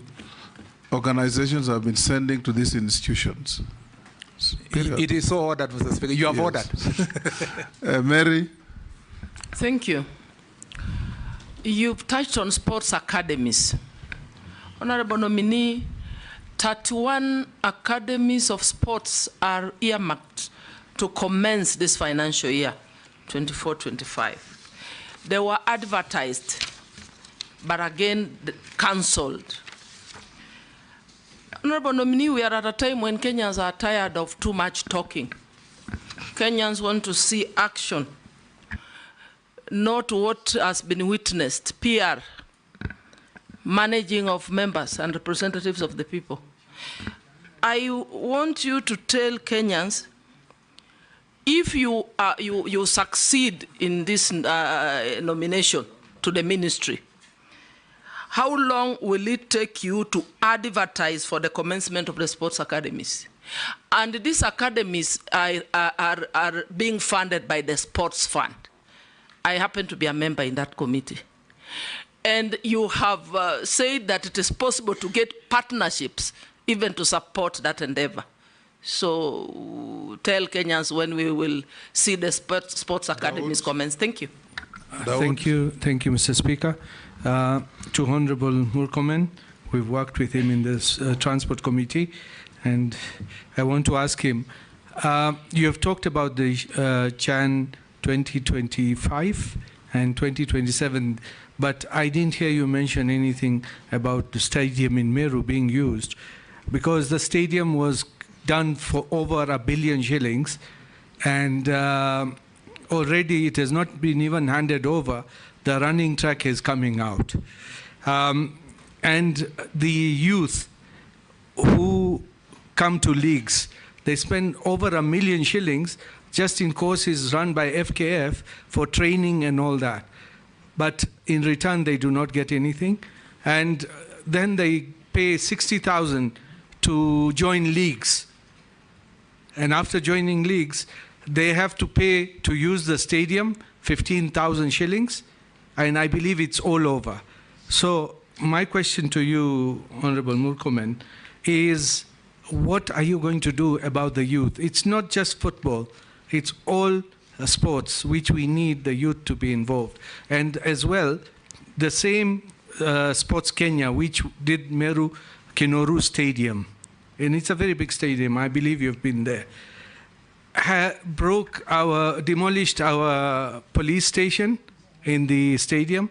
organizations have been sending to these institutions. Period.
It is so ordered, Mr. Speaker. You have ordered.
Mary?
Thank you. You've touched on sports academies. Honorable Nominee, 31 academies of sports are earmarked to commence this financial year, 24-25. They were advertised, but again cancelled. Honorable Nominee, we are at a time when Kenyans are tired of too much talking. Kenyans want to see action, not what has been witnessed, PR, managing of members and representatives of the people. I want you to tell Kenyans, if you succeed in this nomination to the ministry, how long will it take you to advertise for the commencement of the sports academies? And these academies are being funded by the sports fund. I happen to be a member in that committee. And you have said that it is possible to get partnerships even to support that endeavor. So tell Kenyans when we will see the sports academies commence. Thank you.
Thank you, Mr. Speaker. To Honorable Murkomen, we've worked with him in this Transport Committee, and I want to ask him, you have talked about the Jan 2025 and 2027, but I didn't hear you mention anything about the stadium in Meru being used, because the stadium was done for over 1 billion shillings, and already it has not been even handed over. The running track is coming out. And the youth who come to leagues, they spend over 1 million shillings just in courses run by FKF for training and all that. But in return, they do not get anything. And then they pay 60,000 to join leagues. And after joining leagues, they have to pay to use the stadium, 15,000 shillings. And I believe it's all over. So my question to you, Honorable Murkomen, is what are you going to do about the youth? It's not just football. It's all sports which we need the youth to be involved. And as well, the same Sports Kenya, which did Meru Kinoru Stadium, and it's a very big stadium, I believe you've been there, demolished our police station in the stadium,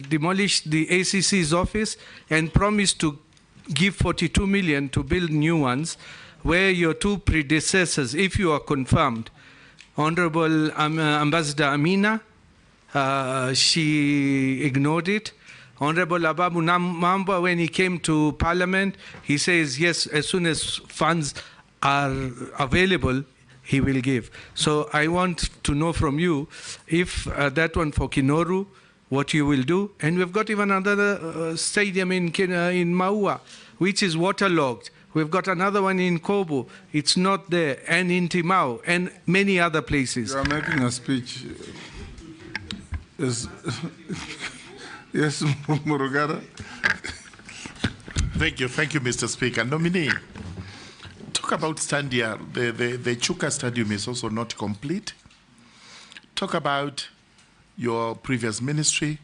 demolished the ACC's office, and promised to give 42 million to build new ones, where your two predecessors, if you are confirmed, Honorable Ambassador Amina, she ignored it. Honorable Ababu Mamba, when he came to Parliament, he says, yes, as soon as funds are available, he will give. So I want to know from you if that one for Kinoru, what you will do. And we've got even another stadium in Maua, which is waterlogged. We've got another one in Kobo. It's not there. And in Timau, and many other places.
You are making a speech. Yes, yes, Murugara.
Thank you, Mr. Speaker. Nominee, talk about Standia. The Chuka Stadium is also not complete. Talk about your previous ministry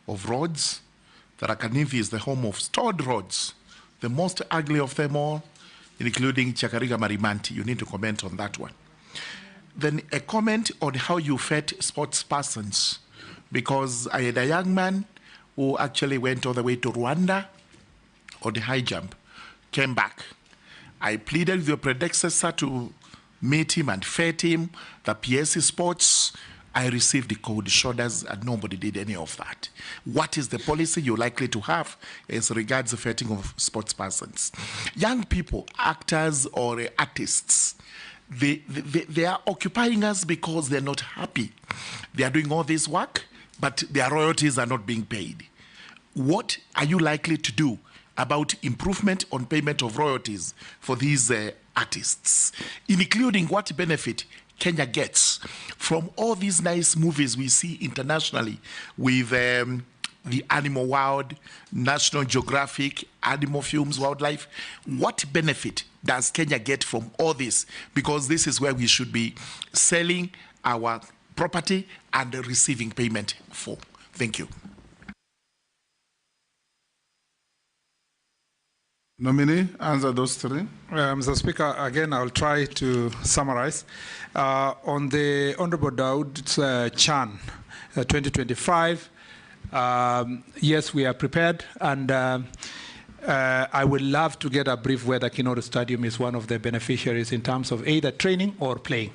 of roads. Tharaka Nithi is the home of stored roads, the most ugly of them all. including Chakarika Marimanti. You need to comment on that one. Then a comment on how you fed sports persons, because I had a young man who actually went all the way to Rwanda on the high jump, came back. I pleaded with your predecessor to meet him and fed him, the PSC Sports. I received the cold shoulders and nobody did any of that. What is the policy you're likely to have as regards the feting of sports persons? Young people, actors or artists, they are occupying us because they're not happy. They are doing all this work, but their royalties are not being paid. What are you likely to do about improvement on payment of royalties for these artists, including what benefit Kenya gets from all these nice movies we see internationally with the Animal World, National Geographic, Animal Films, Wildlife? What benefit does Kenya get from all this? Because this is where we should be selling our property and receiving payment for. Thank you.
Nominee, answer those three.
Mr. Speaker, again, I'll try to summarize. On the Honorable Daoud's Chan 2025, yes, we are prepared, and I would love to get a brief whether Kinoru Stadium is one of the beneficiaries in terms of either training or playing.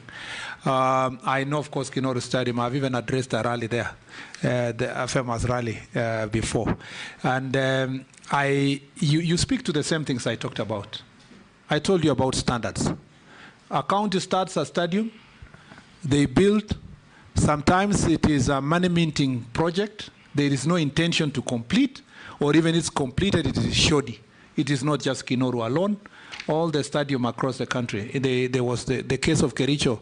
I know, of course, Kinoru Stadium. I've even addressed a rally there, the famous rally before. And you speak to the same things I talked about. I told you about standards. A county starts a stadium, they build. Sometimes it is a money-minting project. There is no intention to complete, or even it's completed, it is shoddy. It is not just Kinoru alone. All the stadium across the country. There was the case of Kericho.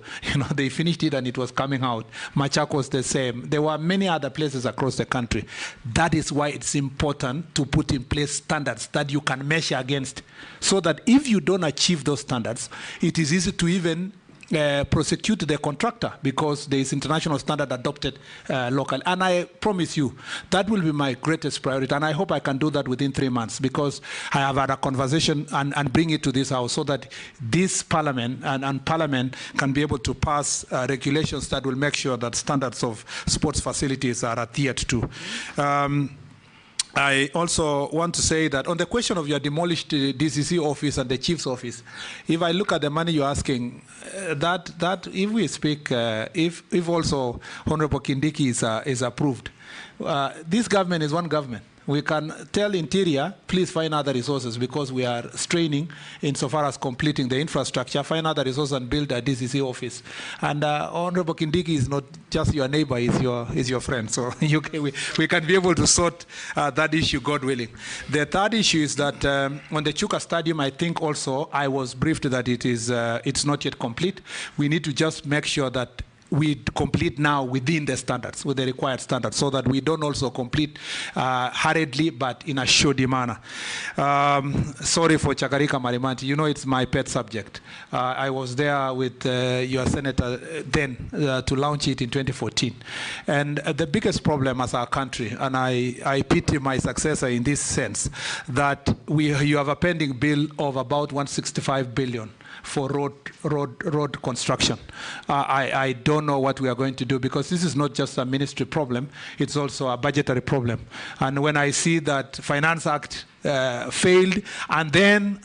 They finished it and it was coming out. Machakos the same. There were many other places across the country. That is why it's important to put in place standards that you can measure against, so that if you don't achieve those standards, it is easy to even prosecute the contractor, because there is international standard adopted locally. And I promise you, that will be my greatest priority. And I hope I can do that within 3 months, because I have had a conversation and bring it to this house so that this parliament and parliament can be able to pass regulations that will make sure that standards of sports facilities are adhered to. I also want to say that on the question of your demolished DCC office and the chief's office, if I look at the money you're asking, that if we speak, if also Honorable Kindiki is approved, this government is one government. We can tell Interior, please find other resources, because we are straining insofar as completing the infrastructure, find other resources and build a DCC office. And Honorable Kindiki is not just your neighbor, he's your friend. So we can be able to sort that issue, God willing. The third issue is that on the Chuka Stadium, I think also I was briefed that it's not yet complete. We need to just make sure that we complete now within the standards, with the required standards, so that we don't also complete hurriedly, but in a shoddy manner. Sorry for Chakarika Marimanti. You know, it's my pet subject. I was there with your senator then to launch it in 2014. And the biggest problem as our country, and I pity my successor in this sense, that you have a pending bill of about 165 billion for road construction. I don't know what we are going to do, because this is not just a ministry problem, it's also a budgetary problem. And when I see that Finance Act failed, and then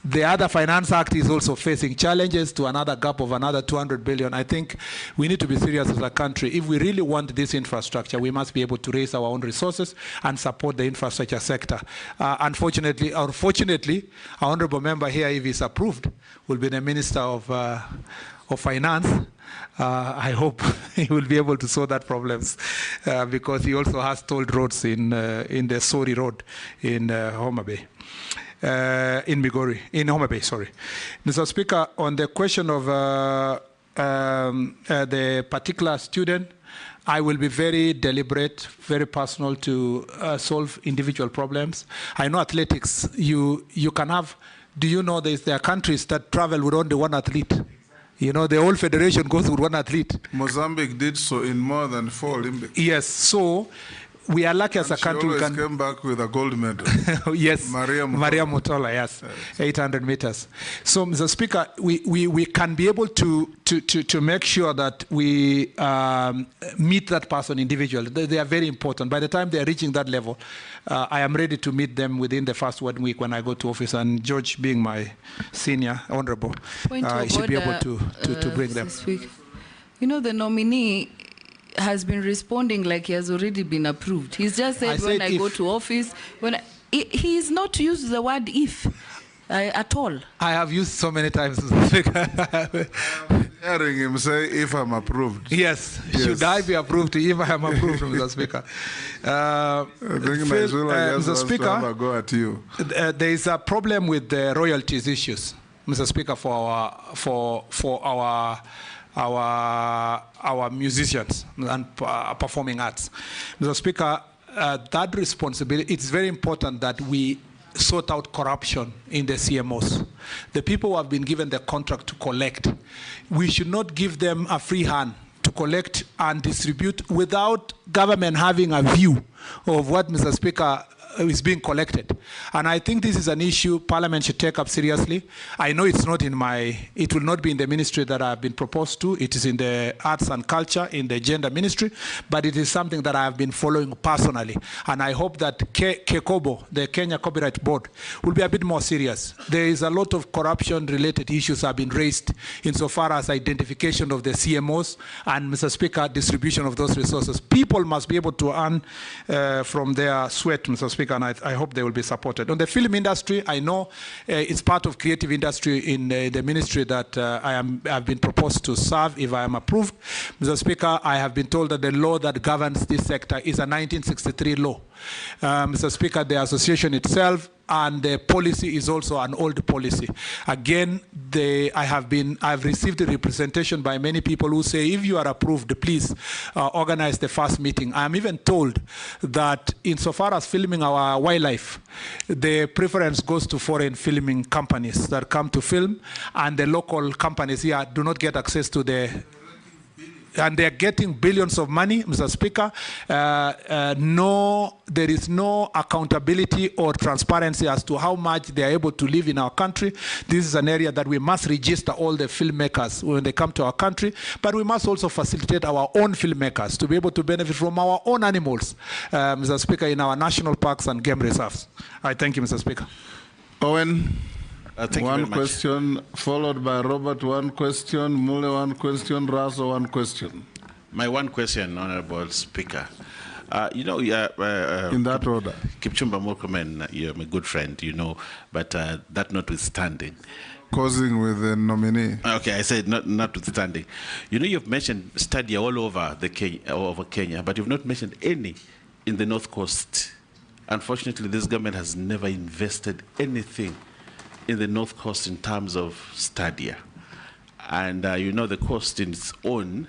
the other Finance Act is also facing challenges to another gap of another 200 billion. I think we need to be serious as a country. If we really want this infrastructure, we must be able to raise our own resources and support the infrastructure sector. Unfortunately, or fortunately, our honorable member here, if he's approved, will be the Minister of Finance. I hope he will be able to solve that problems, because he also has tolled roads in the Sori Road in Homa Bay. In Homa Bay, sorry. Mr. Speaker, on the question of the particular student, I will be very deliberate, very personal to solve individual problems. I know athletics, you can have, do you know there are countries that travel with only one athlete? You know, the whole federation goes with one athlete.
Mozambique did so in more than 4 Olympics.
Yes, so we are lucky as a country.
She always came back with a gold medal.
Yes, Maria Mutola, yes, 800 meters. So, Mr. Speaker, we can be able to make sure that we meet that person individually. They are very important. By the time they are reaching that level, I am ready to meet them within the first 1 week when I go to office. And George, being my senior honorable, he should be able to bring them.
You know, the nominee has been responding like he has already been approved. He's just said when I go to office, he is not to use the word if at all.
I have used so many times, Mr. Speaker.
Hearing him say, if I'm approved.
Yes. Should I be approved if I am approved, Mr. Speaker?
I think Mr. Speaker, have a go at you.
There is a problem with the royalties issues, Mr. Speaker, for our musicians and performing arts. Mr. Speaker, that responsibility, it's very important that we sort out corruption in the CMOs. The people who have been given the contract to collect, we should not give them a free hand to collect and distribute without government having a view of what, Mr. Speaker, is being collected. And I think this is an issue Parliament should take up seriously. I know it's not it will not be in the ministry that I've been proposed to. It is in the arts and culture, in the gender ministry, but it is something that I have been following personally. And I hope that KECOBO, the Kenya Copyright Board, will be a bit more serious. There is a lot of corruption-related issues have been raised insofar as identification of the CMOs and, Mr. Speaker, distribution of those resources. People must be able to earn from their sweat, Mr. Speaker, and I hope they will be supported. On the film industry, I know it's part of creative industry in the ministry that I've been proposed to serve if I am approved. Mr. Speaker, I have been told that the law that governs this sector is a 1963 law. Mr. Speaker, the association itself and the policy is also an old policy. Again, I've received a representation by many people who say, if you are approved, please organize the first meeting. I'm even told that insofar as filming our wildlife, the preference goes to foreign filming companies that come to film, and the local companies here do not get access to and they're getting billions of money, Mr. Speaker. There is no accountability or transparency as to how much they are able to live in our country. This is an area that we must register all the filmmakers when they come to our country, but we must also facilitate our own filmmakers to be able to benefit from our own animals, Mr. Speaker, in our national parks and game reserves. I thank you, Mr. Speaker.
Owen. One
question,
followed by Robert, one question, Mule, one question, Raso, one question.
My one question, Honorable Speaker. In
that order.
Kipchumba Murkomen, you're my good friend, but that notwithstanding.
Causing with the nominee.
Okay, I said notwithstanding. You've mentioned Stadia all over Kenya, but you've not mentioned any in the North Coast. Unfortunately, this government has never invested anything in the North Coast in terms of Stadia. And the coast in its own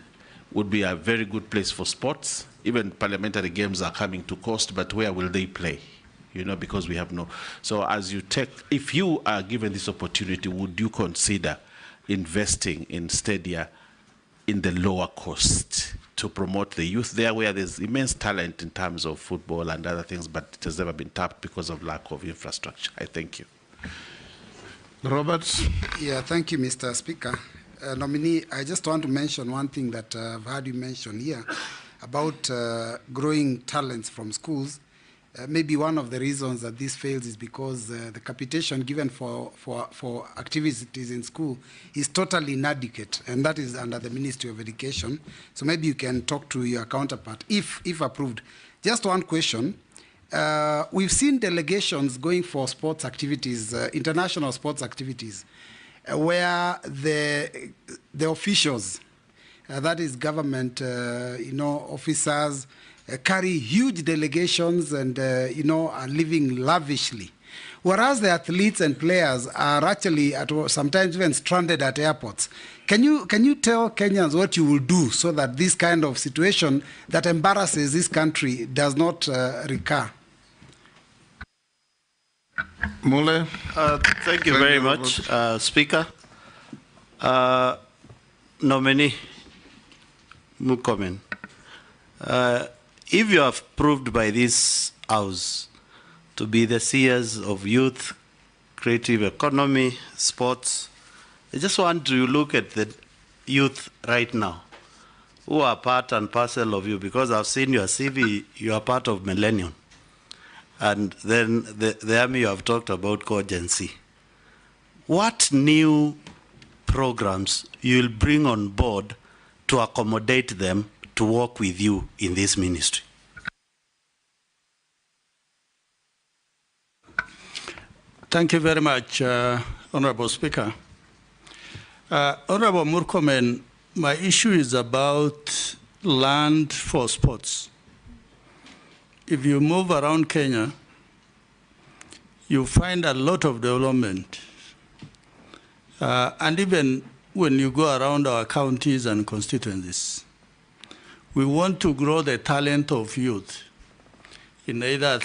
would be a very good place for sports. Even parliamentary games are coming to coast, but where will they play? Because we have no. So if you are given this opportunity, would you consider investing in Stadia in the lower coast to promote the youth there, where there's immense talent in terms of football and other things, but it has never been tapped because of lack of infrastructure? I thank you.
Robert?
Yeah, thank you, Mr. Speaker. Nominee, I just want to mention one thing that I've heard you mention here about growing talents from schools. Maybe one of the reasons that this fails is because the capitation given for activities in school is totally inadequate, and that is under the Ministry of Education. So maybe you can talk to your counterpart, if approved. Just one question. We've seen delegations going for sports activities, international sports activities, where the officials, that is government, officers, carry huge delegations and, are living lavishly. Whereas the athletes and players are actually sometimes even stranded at airports. Can you tell Kenyans what you will do so that this kind of situation that embarrasses this country does not recur?
Mule.
Thank you very much, Speaker. Nominee Murkomen, if you are proved by this House to be the seers of youth, creative economy, sports, I just want to look at the youth right now who are part and parcel of you, because I've seen your CV, you are part of Millennium. And then the army you have talked about cogency. What new programs you will bring on board to accommodate them to work with you in this ministry?
Thank you very much, Honorable Speaker. Honorable Murkomen, my issue is about land for sports. If you move around Kenya, you find a lot of development. And even when you go around our counties and constituencies, we want to grow the talent of youth in either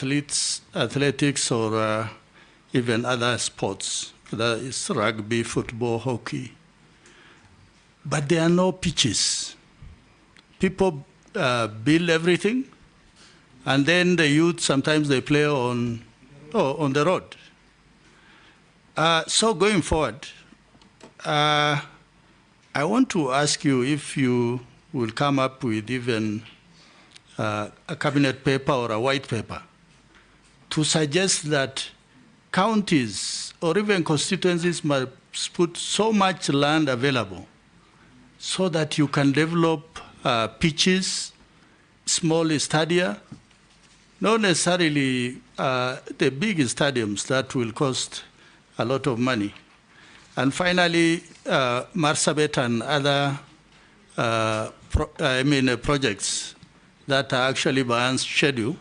athletics or even other sports, whether it's rugby, football, hockey. But there are no pitches. People build everything, and then the youth, sometimes they play on the road. So going forward, I want to ask you if you will come up with even a cabinet paper or a white paper to suggest that counties or even constituencies must put so much land available so that you can develop pitches, small stadia, not necessarily the big stadiums that will cost a lot of money. And finally, Marsabit and other projects that are actually by schedule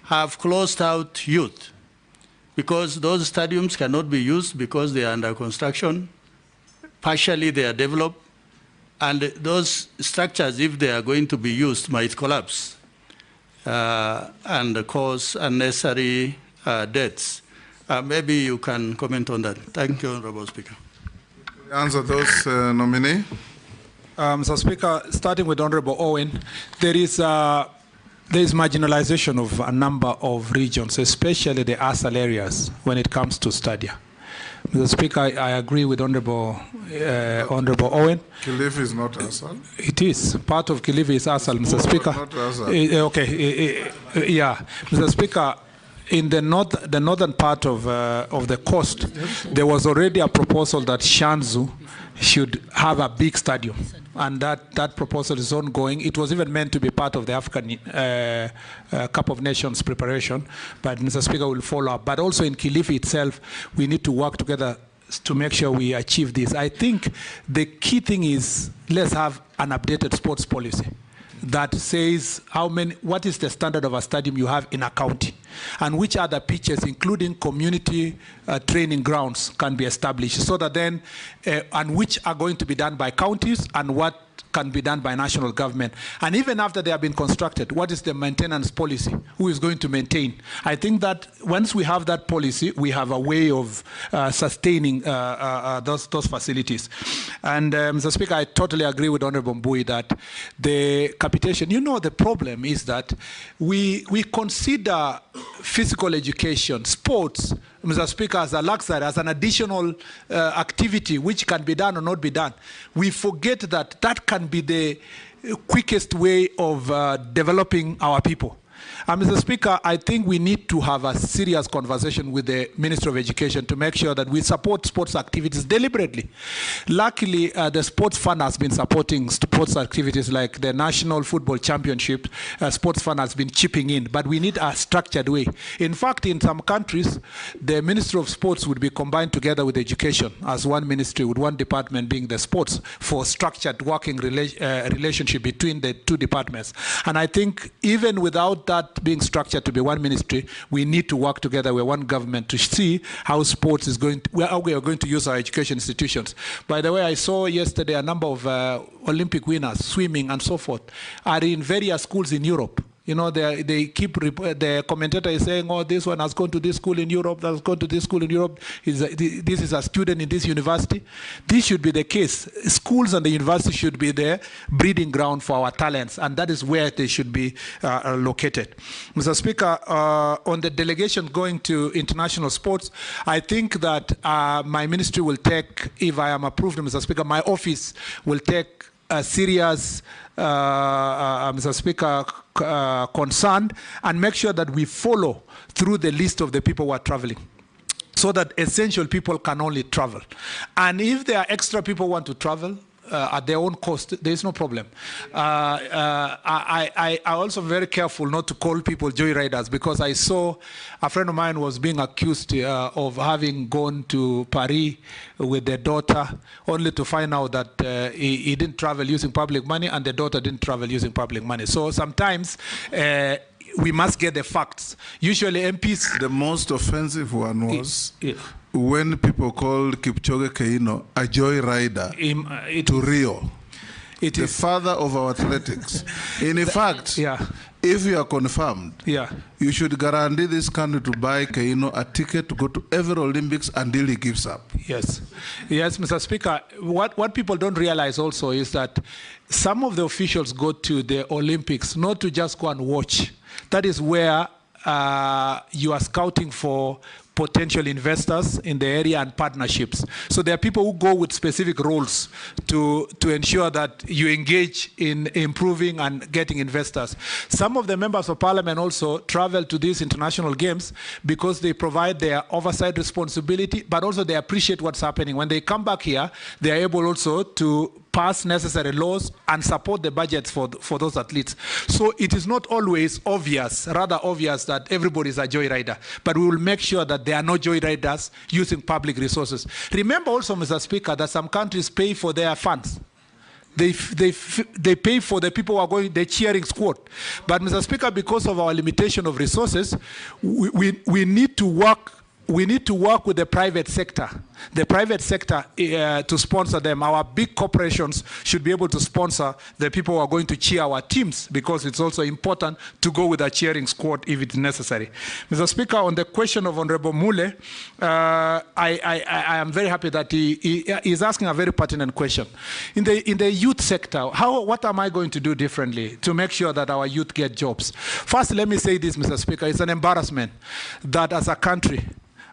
have closed out youth because those stadiums cannot be used because they are under construction. Partially they are developed, and those structures, if they are going to be used, might collapse and cause unnecessary deaths. Maybe you can comment on that. Thank you, Honorable Speaker.
Answer those, nominee.
Mr. Speaker, starting with Honorable Owen, there is marginalization of a number of regions, especially the ASAL areas, when it comes to stadia. Mr. Speaker, I agree with Honorable Owen.
Kilifi is not ASAL?
It is. Part of Kilifi is ASAL, Mr. Speaker.
Not ASAL.
Okay. Yeah. Mr. Speaker, in the northern part of the coast, there was already a proposal that Shanzu should have a big stadium, and that proposal is ongoing. It was even meant to be part of the African Cup of Nations preparation, but Mr. Speaker will follow up. But also in Kilifi itself, we need to work together to make sure we achieve this. I think the key thing is let's have an updated sports policy that says what is the standard of a stadium you have in a county, and which other pitches, including community training grounds, can be established, so that then, and which are going to be done by counties and what can be done by national government. And even after they have been constructed, what is the maintenance policy? Who is going to maintain? I think that once we have that policy, we have a way of sustaining those facilities. And Mr. Speaker, I totally agree with Honorable Mbui that the capitation, the problem is that we consider physical education, sports, Mr. Speaker, as a luxury, as an additional activity which can be done or not be done. We forget that that can be the quickest way of developing our people. Mr. Speaker, I think we need to have a serious conversation with the Ministry of Education to make sure that we support sports activities deliberately. Luckily, the Sports Fund has been supporting sports activities like the National Football Championship. Sports Fund has been chipping in, but we need a structured way. In fact, in some countries, the Ministry of Sports would be combined together with education as one ministry, with one department being the sports, for structured working relationship between the two departments. And I think even without that being structured to be one ministry, we need to work together with one government to see how sports is how we are going to use our education institutions. By the way, I saw yesterday a number of Olympic winners, swimming and so forth, are in various schools in Europe. You know, they keep, the commentator is saying, oh, this one has gone to this school in Europe, that's gone to this school in Europe, this is a student in this university. This should be the case. Schools and the university should be the breeding ground for our talents, and that is where they should be located. Mr. Speaker, on the delegation going to international sports, I think that my ministry will take, if I am approved, Mr. Speaker, my office will take a serious, Mr. Speaker, concerned, and make sure that we follow through the list of the people who are traveling, so that essential people can only travel. And if there are extra people who want to travel at their own cost, there is no problem. I also very careful not to call people joyriders, because I saw a friend of mine was being accused of having gone to Paris with their daughter, only to find out that he didn't travel using public money and the daughter didn't travel using public money. So sometimes we must get the facts. Usually MPs...
The most offensive one was when people called Kipchoge Keino a joyrider to Rio. It is the father of our athletics. In fact, if you are confirmed, you should guarantee this country to buy Keino a ticket to go to every Olympics until he gives up.
Yes, Mr. Speaker. What people don't realize also is that some of the officials go to the Olympics not to just go and watch. That is where you are scouting for potential investors in the area and partnerships. So there are people who go with specific roles to ensure that you engage in improving and getting investors. Some of the members of parliament also travel to these international games because they provide their oversight responsibility, but also they appreciate what's happening. When they come back here, they are able also to pass necessary laws and support the budgets for those athletes. So it is not always obvious, rather obvious, that everybody is a joyrider, but we will make sure that there are no joyriders using public resources. Remember also, Mr. Speaker, that some countries pay for their funds. They pay for the people who are going, the cheering squad. But Mr. Speaker, because of our limitation of resources, we need to work with the private sector. The private sector to sponsor them. Our big corporations should be able to sponsor the people who are going to cheer our teams, because it's also important to go with a cheering squad if it's necessary. Mr. Speaker, on the question of Honorable Mule, I am very happy that he is asking a very pertinent question. In the youth sector, what am I going to do differently to make sure that our youth get jobs? First, let me say this, Mr. Speaker, it's an embarrassment that as a country,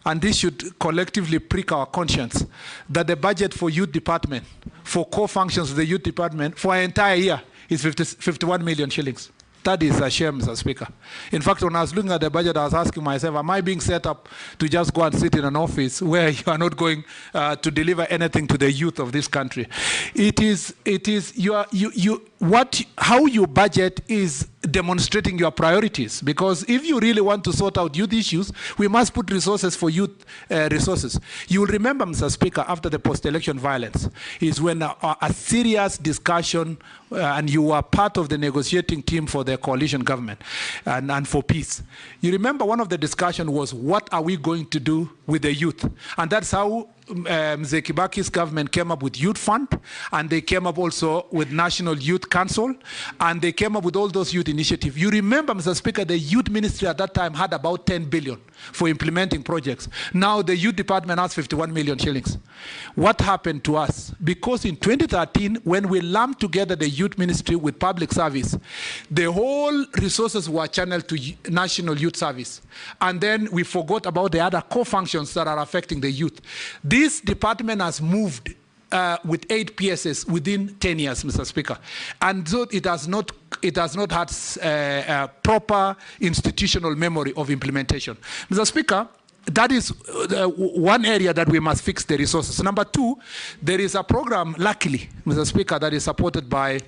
and this should collectively prick our conscience, that the budget for youth department, for core functions of the youth department, for an entire year is 51 million shillings. That is a shame, Mr. Speaker. In fact, when I was looking at the budget, I was asking myself, am I being set up to just go and sit in an office where you are not going to deliver anything to the youth of this country? How you budget is demonstrating your priorities, because if you really want to sort out youth issues, we must put resources for youth resources. You will remember, Mr. Speaker, after the post-election violence is when a serious discussion, and you were part of the negotiating team for the coalition government and for peace. You remember one of the discussion was, what are we going to do with the youth? And that's how Mzee Kibaki's government came up with Youth Fund, and they came up also with National Youth Council, and they came up with all those youth initiatives. You remember, Mr. Speaker, the youth ministry at that time had about 10 billion for implementing projects. Now the youth department has 51 million shillings. What happened to us? Because in 2013, when we lumped together the youth ministry with public service, the whole resources were channeled to National Youth Service. And then we forgot about the other core functions that are affecting the youth. This department has moved with 8 PSS within 10 years, Mr. Speaker. And so it has not had a proper institutional memory of implementation. Mr. Speaker, that is one area that we must fix the resources. Number two, there is a program, luckily, Mr. Speaker, that is supported by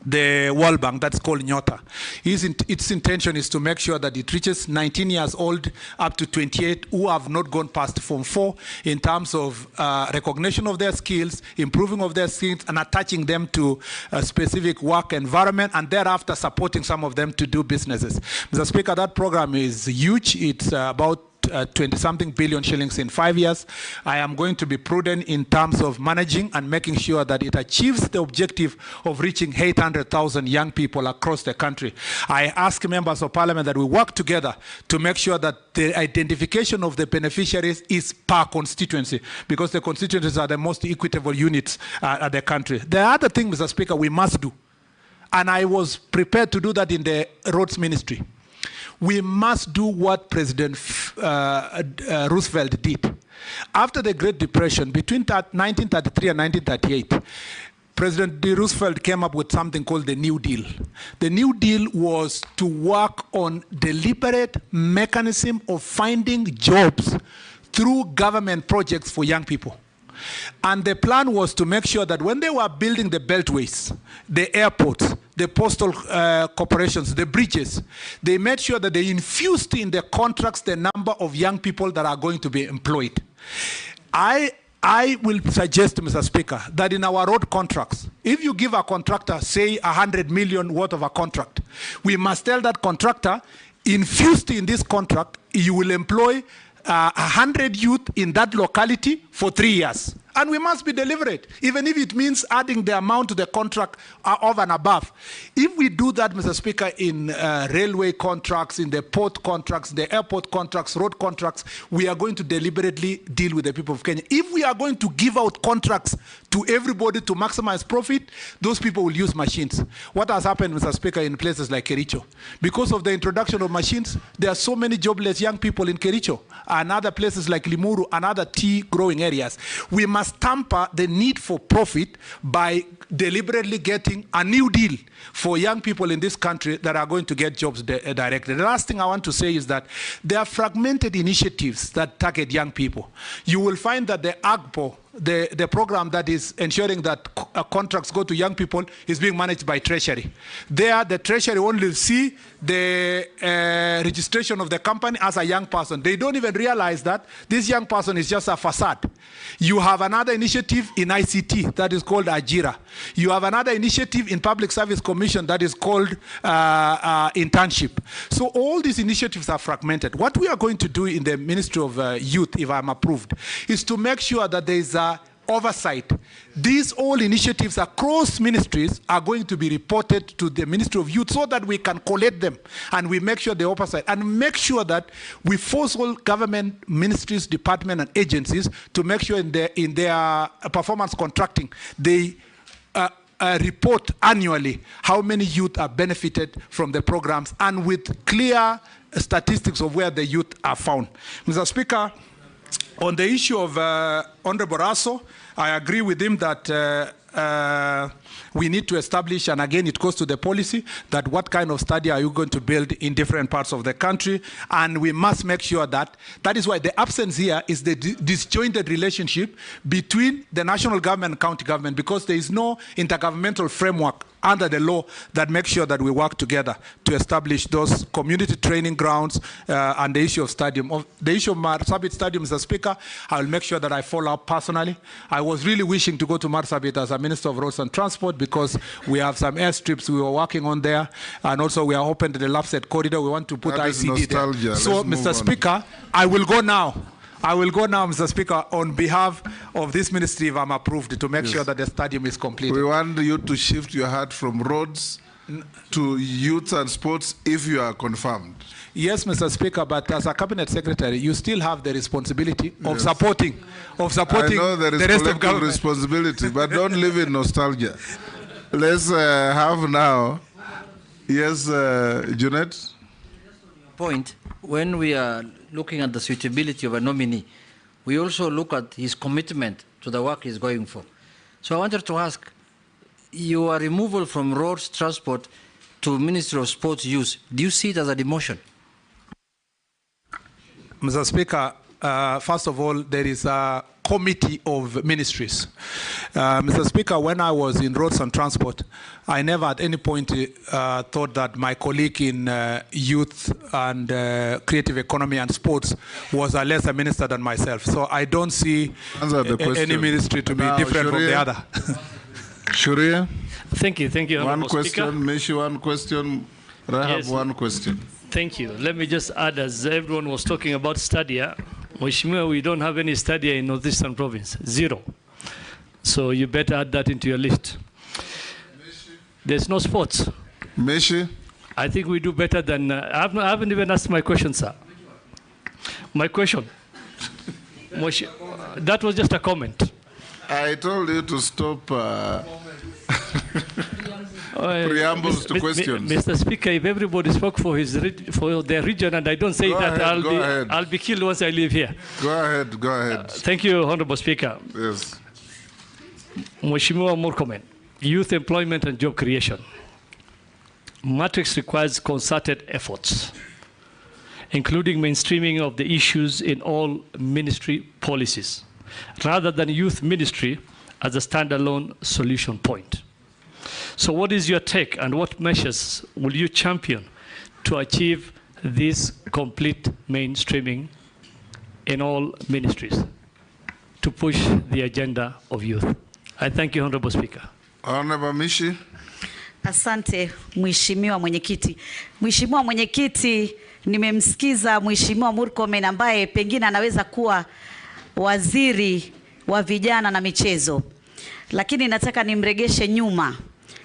the World Bank, that's called Nyota. Its intention is to make sure that it reaches 19 years old up to 28 who have not gone past Form 4 in terms of recognition of their skills, improving of their skills, and attaching them to a specific work environment, and thereafter supporting some of them to do businesses. Mr. Speaker, that program is huge. It's about 20-something billion shillings in 5 years. I am going to be prudent in terms of managing and making sure that it achieves the objective of reaching 800,000 young people across the country. I ask members of parliament that we work together to make sure that the identification of the beneficiaries is per constituency, because the constituencies are the most equitable units at the country. The other thing, Mr. Speaker, we must do, and I was prepared to do that in the roads ministry. We must do what President Roosevelt did. After the Great Depression, between 1933 and 1938, President Roosevelt came up with something called the New Deal. The New Deal was to work on deliberate mechanism of finding jobs through government projects for young people. And the plan was to make sure that when they were building the beltways, the airports, the postal corporations, the bridges, they made sure that they infused in the contracts the number of young people that are going to be employed. I will suggest, Mr. Speaker, that in our road contracts, if you give a contractor, say, 100 million worth of a contract, we must tell that contractor, infused in this contract, you will employ 100 youth in that locality for 3 years. And we must be deliberate, even if it means adding the amount to the contract of and above. If we do that, Mr. Speaker, in railway contracts, in the port contracts, the airport contracts, road contracts, we are going to deliberately deal with the people of Kenya. If we are going to give out contracts to everybody to maximize profit, those people will use machines. What has happened, Mr. Speaker, in places like Kericho? Because of the introduction of machines, there are so many jobless young people in Kericho and other places like Limuru and other tea growing areas. We must tamper the need for profit by deliberately getting a new deal for young people in this country that are going to get jobs directly. The last thing I want to say is that there are fragmented initiatives that target young people. You will find that the AGPO, the program that is ensuring that contracts go to young people, is being managed by Treasury. There, the Treasury only see the registration of the company as a young person. They don't even realize that this young person is just a facade. You have another initiative in ICT that is called Ajira. You have another initiative in Public Service Commission that is called internship. So all these initiatives are fragmented. What we are going to do in the Ministry of Youth, if I'm approved, is to make sure that there is oversight. These all initiatives across ministries are going to be reported to the Ministry of Youth so that we can collect them and we make sure the oversight and make sure that we force all government ministries, departments and agencies to make sure in their performance contracting they report annually how many youth are benefited from the programs and with clear statistics of where the youth are found. Mr. Speaker, on the issue of Honorable Raso, I agree with him that we need to establish, and again it goes to the policy, that what kind of study are you going to build in different parts of the country, and we must make sure that is why the absence here is the disjointed relationship between the national government and county government, because there is no intergovernmental framework under the law that makes sure that we work together to establish those community training grounds and the issue of stadium. The issue of Marsabit Stadium, Mr. Speaker, I will make sure that I follow up personally. I was really wishing to go to Marsabit as a Minister of Roads and Transport because we have some airstrips we were working on there, and also we are open to the Lapset corridor. We want to put ICD there. So, Mr. Speaker, I will go now. Mr. Speaker, on behalf of this ministry, if I'm approved, to make sure that the stadium is completed.
We want you to shift your hat from roads to youth and sports if you are confirmed.
Yes, Mr. Speaker, but as a cabinet secretary, you still have the responsibility of supporting
I know there is
the rest of government.
Responsibility, but don't live in nostalgia. Let's have now, yes, Junet?
Point, when we are looking at the suitability of a nominee, we also look at his commitment to the work he's going for. So I wanted to ask, your removal from roads transport to Ministry of Sports Youth, do you see it as a demotion?
Mr. Speaker, first of all, there is a committee of ministries. Mr. Speaker, when I was in roads and transport, I never at any point thought that my colleague in youth and creative economy and sports was a lesser minister than myself. So I don't see any ministry to be different from the other.
Shuria?
Thank you.
One question, Mishi, one question, Rahab,
Yes.
one question.
Thank you. Let me just add, as everyone was talking about Stadia, Mheshimiwa, we don't have any Stadia in Northeastern Province, 0. So you better add that into your list. There's no sports.
Meshi?
I think we do better than, I haven't even asked my question, sir. My question. That was just a comment.
I told you to stop preambles to questions.
Mr. Speaker, if everybody spoke for their region and I don't say that, I'll be killed once I leave here.
Go ahead.
Thank you, Honorable Speaker.
Yes.
Mheshimiwa Murkomen, youth employment and job creation. Matrix requires concerted efforts, including mainstreaming of the issues in all ministry policies, rather than youth ministry as a standalone solution point. So what is your take and what measures will you champion to achieve this complete mainstreaming in all ministries to push the agenda of youth? I thank you, Honorable Speaker.
Honorable Mishi.
Asante, Mheshimiwa Mwenyekiti. Mheshimiwa Mwenyekiti, nimemsikiza Mheshimiwa Murkomen ambaye pengine anaweza kuwa waziri wa vijana na michezo. Lakini nataka nimregeshe nyuma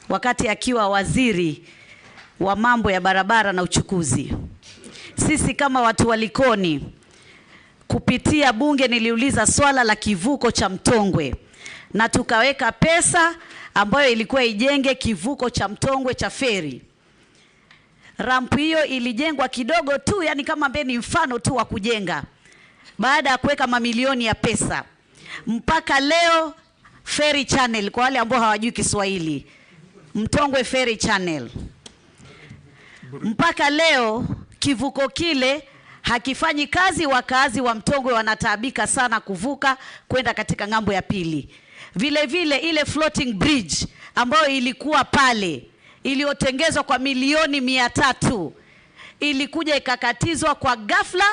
wakati akiwa waziri wa mambo ya barabara na uchukuzi. Sisi kama watu wa Likoni kupitia bunge niliuliza swala la kivuko cha Mtongwe na tukaweka pesa ambayo ilikuwa ijenge kivuko cha Mtongwe cha feri. Rampu hiyo ilijengwa kidogo tu, yani kama mbeni mfano tu wa kujenga. Baada ya kuweka mamilioni ya pesa. Mpaka leo ferry channel, kwa wale ambao hawajui Kiswahili, Mtongwe ferry channel. Mpaka leo kivuko kile hakifanyi kazi, wakazi wa Mtongwe wanataabika sana kuvuka kwenda katika ngambo ya pili. Vile vile ile floating bridge ambayo ilikuwa pale, iliyotengezwa kwa milioni 300, ilikuja ikakatizwa kwa ghafla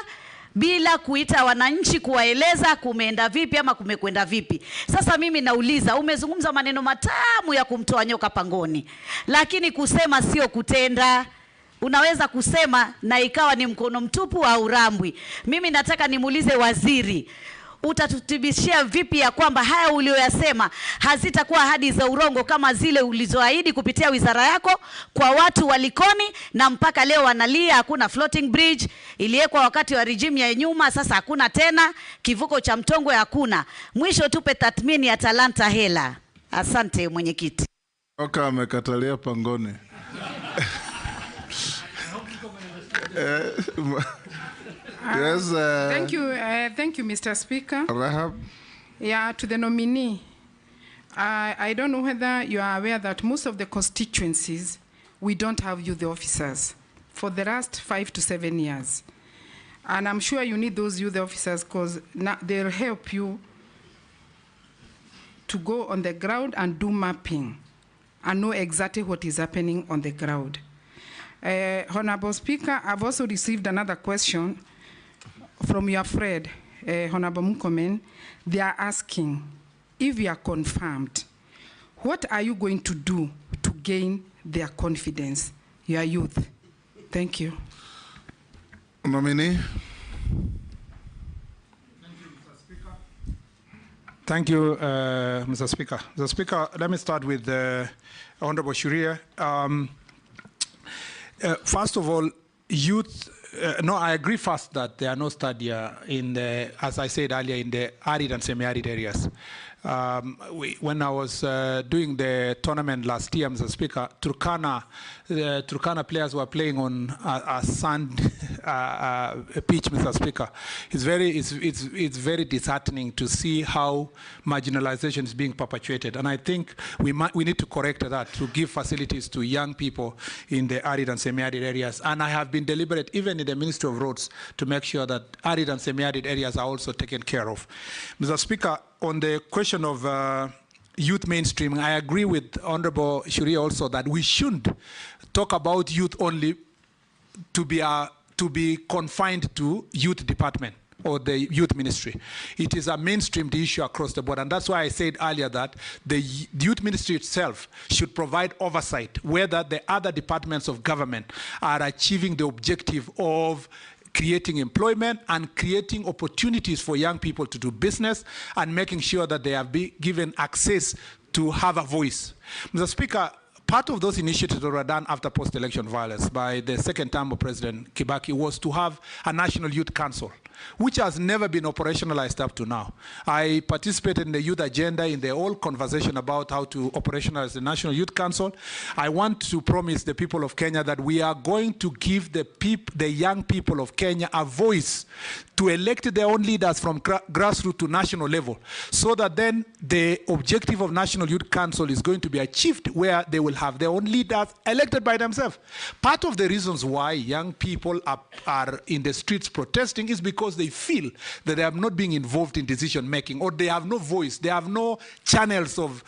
bila kuita wananchi kuwaeleza kumeenda vipi ama kumekwenda vipi. Sasa mimi nauliza, umezungumza maneno matamu ya kumtoa nyoka pangoni, lakini kusema sio kutenda. Unaweza kusema na ikawa ni mkono mtupu au rambwi. Mimi nataka nimuulize waziri, utatutibishia vipi ya kwamba haya ulioyasema hazitakuwa ahadi za urongo kama zile ulizoahidi kupitia wizara yako kwa watu wa Likoni, na mpaka leo wanalia hakuna floating bridge, iliwekwa wakati wa regime ya nyuma, sasa hakuna tena, kivuko cha Mtongwe hakuna. Mwisho tupe tathmini ya talanta hela. Asante Mwenyekiti.
Oka amekatalia pangoni. Yes.
Thank you, Mr. Speaker.
Rahab.
Yeah, to the nominee. I don't know whether you are aware that most of the constituencies, we don't have youth officers for the last 5 to 7 years. And I'm sure you need those youth officers because they'll help you to go on the ground and do mapping and know exactly what is happening on the ground. Honorable Speaker, I've also received another question from your friend, Honorable Murkomen. They are asking, if you are confirmed, what are you going to do to gain their confidence, your youth? Thank you.
Nominee.
Thank you, Mr. Speaker. Mr. Speaker, let me start with Honorable Shuria. First of all, youth, no, I agree first that there are no stadia in the, as I said earlier, in the arid and semi-arid areas. When I was doing the tournament last year, Mr. Speaker, Turkana players were playing on a sand pitch, Mr. Speaker. It's very disheartening to see how marginalization is being perpetuated, and I think we need to correct that, to give facilities to young people in the arid and semi-arid areas. And I have been deliberate, even in the Ministry of Roads, to make sure that arid and semi-arid areas are also taken care of. Mr. Speaker, on the question of youth mainstreaming, I agree with Honorable Shuria also that we shouldn't talk about youth only to be confined to youth department. or the youth ministry. It is a mainstreamed issue across the board. And that's why I said earlier that the youth ministry itself should provide oversight whether the other departments of government are achieving the objective of creating employment and creating opportunities for young people to do business and making sure that they are given access to have a voice. Mr. Speaker, part of those initiatives that were done after post-election violence by the second term of President Kibaki was to have a National Youth Council, which has never been operationalized up to now. I participated in the youth agenda in the whole conversation about how to operationalize the National Youth Council. I want to promise the people of Kenya that we are going to give the young people of Kenya a voice to elect their own leaders from grassroots to national level, so that then the objective of National Youth Council is going to be achieved, where they will have their own leaders elected by themselves. Part of the reasons why young people are in the streets protesting is because they feel that they are not being involved in decision making, or they have no voice, they have no channels of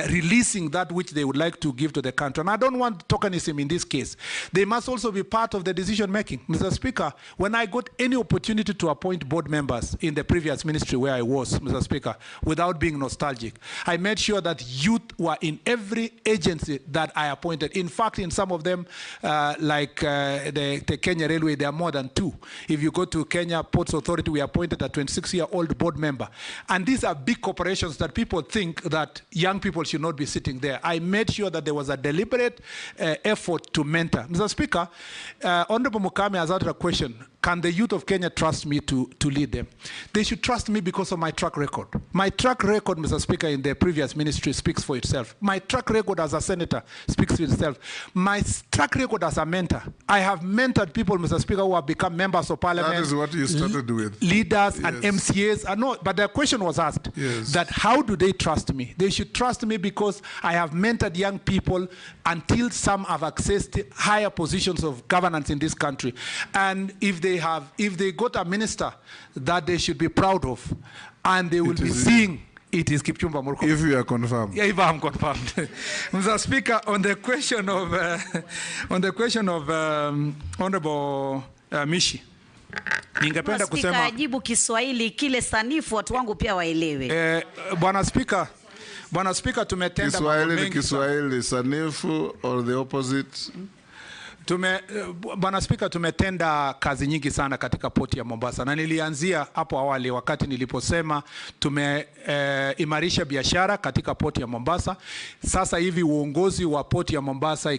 releasing that which they would like to give to the country. And I don't want tokenism in this case. They must also be part of the decision making. Mr. Speaker, when I got any opportunity to appoint board members in the previous ministry where I was, Mr. Speaker, without being nostalgic, I made sure that youth were in every agency that I appointed. In fact, in some of them, like the Kenya Railway, there are more than 2. If you go to Kenya Ports Authority, we appointed a 26-year-old board member. And these are big corporations that people think that young people should not be sitting there. I made sure that there was a deliberate effort to mentor. Mr. Speaker, Honorable Mukame has asked a question. Can the youth of Kenya trust me to lead them? They should trust me because of my track record. My track record, Mr. Speaker, in the previous ministry speaks for itself. My track record as a senator speaks for itself. My track record as a mentor. I have mentored people, Mr. Speaker, who have become members of parliament.
That is what you started with.
Leaders and MCAs. No, but the question was asked that how do they trust me? They should trust me because I have mentored young people until some have accessed higher positions of governance in this country. And if they got a minister that they should be proud of, and they will be seeing it is Kipchumba Murkomen.
If you are confirmed.
Yeah, if I'm confirmed. Mr. Speaker, on the question of Honorable Mishi, ningependa kusema
ajibu Kiswahili kile sanifu watu wangu pia waelewe.
Bwana Speaker, tumetenda
Kiswahili sanifu or the opposite?
Bwana Speaker, tumetenda kazi nyingi sana katika poti ya Mombasa, na nilianzia hapo awali wakati niliposema tumeimarisha biashara katika poti ya Mombasa. Sasa hivi uongozi wa poti ya Mombasa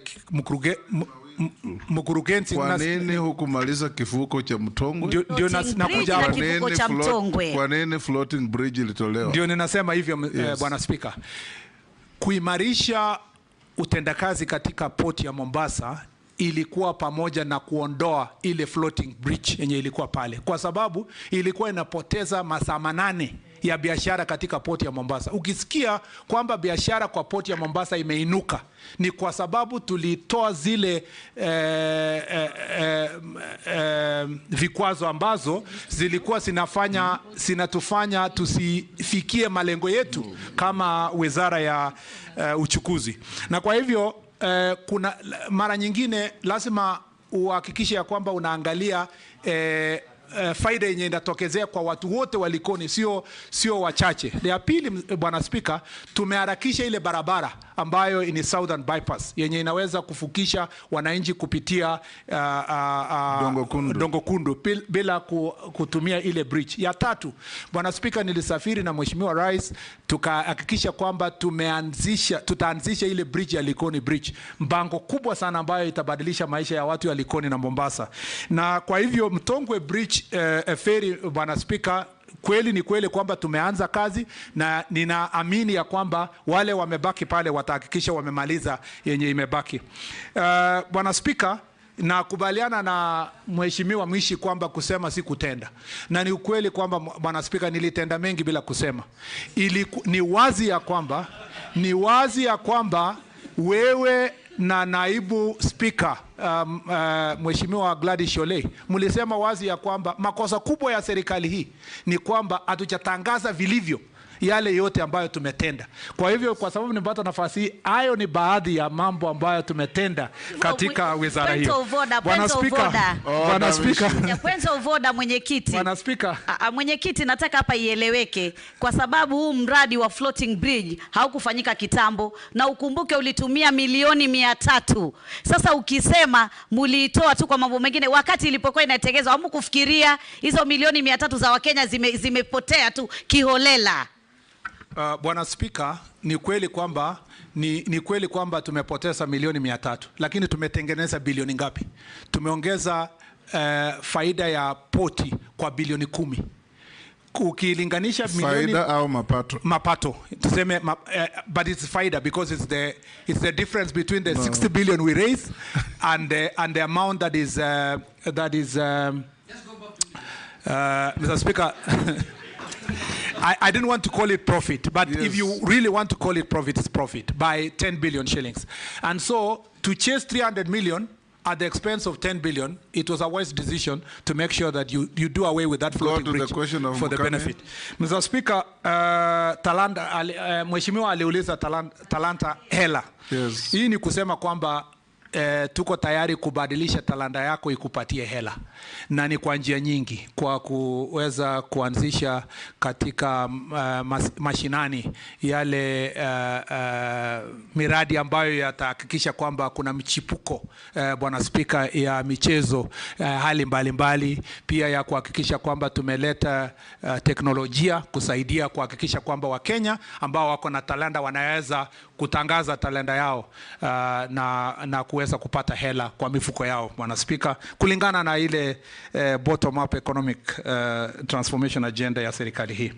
mkurugenzi,
kwa nini hukumaliza kivuko cha Mtongwe?
Ndio nakuja
kwa nini floating bridge ilitolewa?
Ndio ninasema hivyo Bwana Speaker. Kuimarisha utendakazi katika poti ya Mombasa ilikuwa pamoja na kuondoa ile floating bridge yenye ilikuwa pale, kwa sababu ilikuwa inapoteza masaa 8 ya biashara katika poti ya Mombasa. Ukisikia kwamba biashara kwa poti ya Mombasa imeinuka, ni kwa sababu tulitoa zile vikwazo ambazo zilikuwa zinatufanya tusifikie malengo yetu kama wizara ya uchukuzi. Na kwa hivyo kuna mara nyingine lazima uhakikishe ya kwamba unaangalia faida yenye inatokezea kwa watu wote wa Likoni, sio wachache. Ya pili, Bwana Speaker, tumeharakisha ile barabara ambayo ni Southern Bypass yenye inaweza kufukisha wananchi kupitia Dongo Kundu bila kutumia ile bridge. Ya tatu, Bwana Speaker, nilisafiri na Mheshimiwa Rais tukahakikisha kwamba tutaanzisha ile bridge ya Likoni Bridge, mpango kubwa sana ambayo itabadilisha maisha ya watu ya Likoni na Mombasa. Na kwa hivyo Mtongwe Bridge ferry, Bwana Speaker, kweli ni kweli kwamba tumeanza kazi, na ninaamini ya kwamba wale wamebaki pale watahakikisha wamemaliza yenye imebaki. Bwana Speaker, nakubaliana na Mheshimiwa Mishi kwamba kusema si kutenda. Na ni ukweli kwamba Bwana Speaker, nilitenda mengi bila kusema. Ni wazi ya kwamba wewe na naibu speaker Mheshimiwa Gladys Sholei mlisema wazi ya kwamba makosa kubwa ya serikali hii ni kwamba hatujatangaza vilivyo yale yote ambayo tumetenda. Kwa hivyo, kwa sababu nimepata nafasi hii, hayo ni baadhi ya mambo ambayo tumetenda katika wizara hiyo. Bwana Spika, Bwana Spika,
mwenyekiti.
Bwana Spika,
mwenyekiti, nataka hapa ieleweke, kwa sababu huu mradi wa floating bridge haukufanyika kitambo, na ukumbuke ulitumia milioni 300. Sasa ukisema muliitoa tu kwa mambo mengine, wakati ilipokuwa inatekelezwa hamkufikiria hizo milioni 300 za Wakenya zimepotea tu kiholela.
Bwana Spika, ni kweli kwamba ni kweli kwamba tumepoteza milioni 300, lakini tumetengeneza bilioni ngapi? Tumeongeza faida ya poti kwa bilioni 10. Ukilinganisha milioni
faida au mapato?
Mapato. Tuseme but it's faida because it's the difference between the 60 billion we raise and the amount that is Mr. Speaker, I didn't want to call it profit, but yes, if you really want to call it profit, it's profit by 10 billion shillings. And so to chase 300 million at the expense of 10 billion, it was a wise decision to make sure that you do away with that floating bridge for the benefit. Mr. Speaker, Mheshimiwa aliuliza talanta hela.
Yes.
Hii ni kusema kwamba tuko tayari kubadilisha talanta yako ikupatie hela, na ni kwa njia nyingi, kwa kuweza kuanzisha katika mashinani yale miradi ambayo yatahakikisha kwamba kuna mchipuko, Bwana Spika, ya michezo hali mbalimbali, pia ya kuhakikisha kwamba tumeleta teknolojia kusaidia kuhakikisha kwamba Wakenya ambao wako na talanta wanaweza kutangaza talanta yao na kuweza kupata hela kwa mifuko yao, Bwana Spika, kulingana na ile bottom up economic transformation agenda ya serikali hii.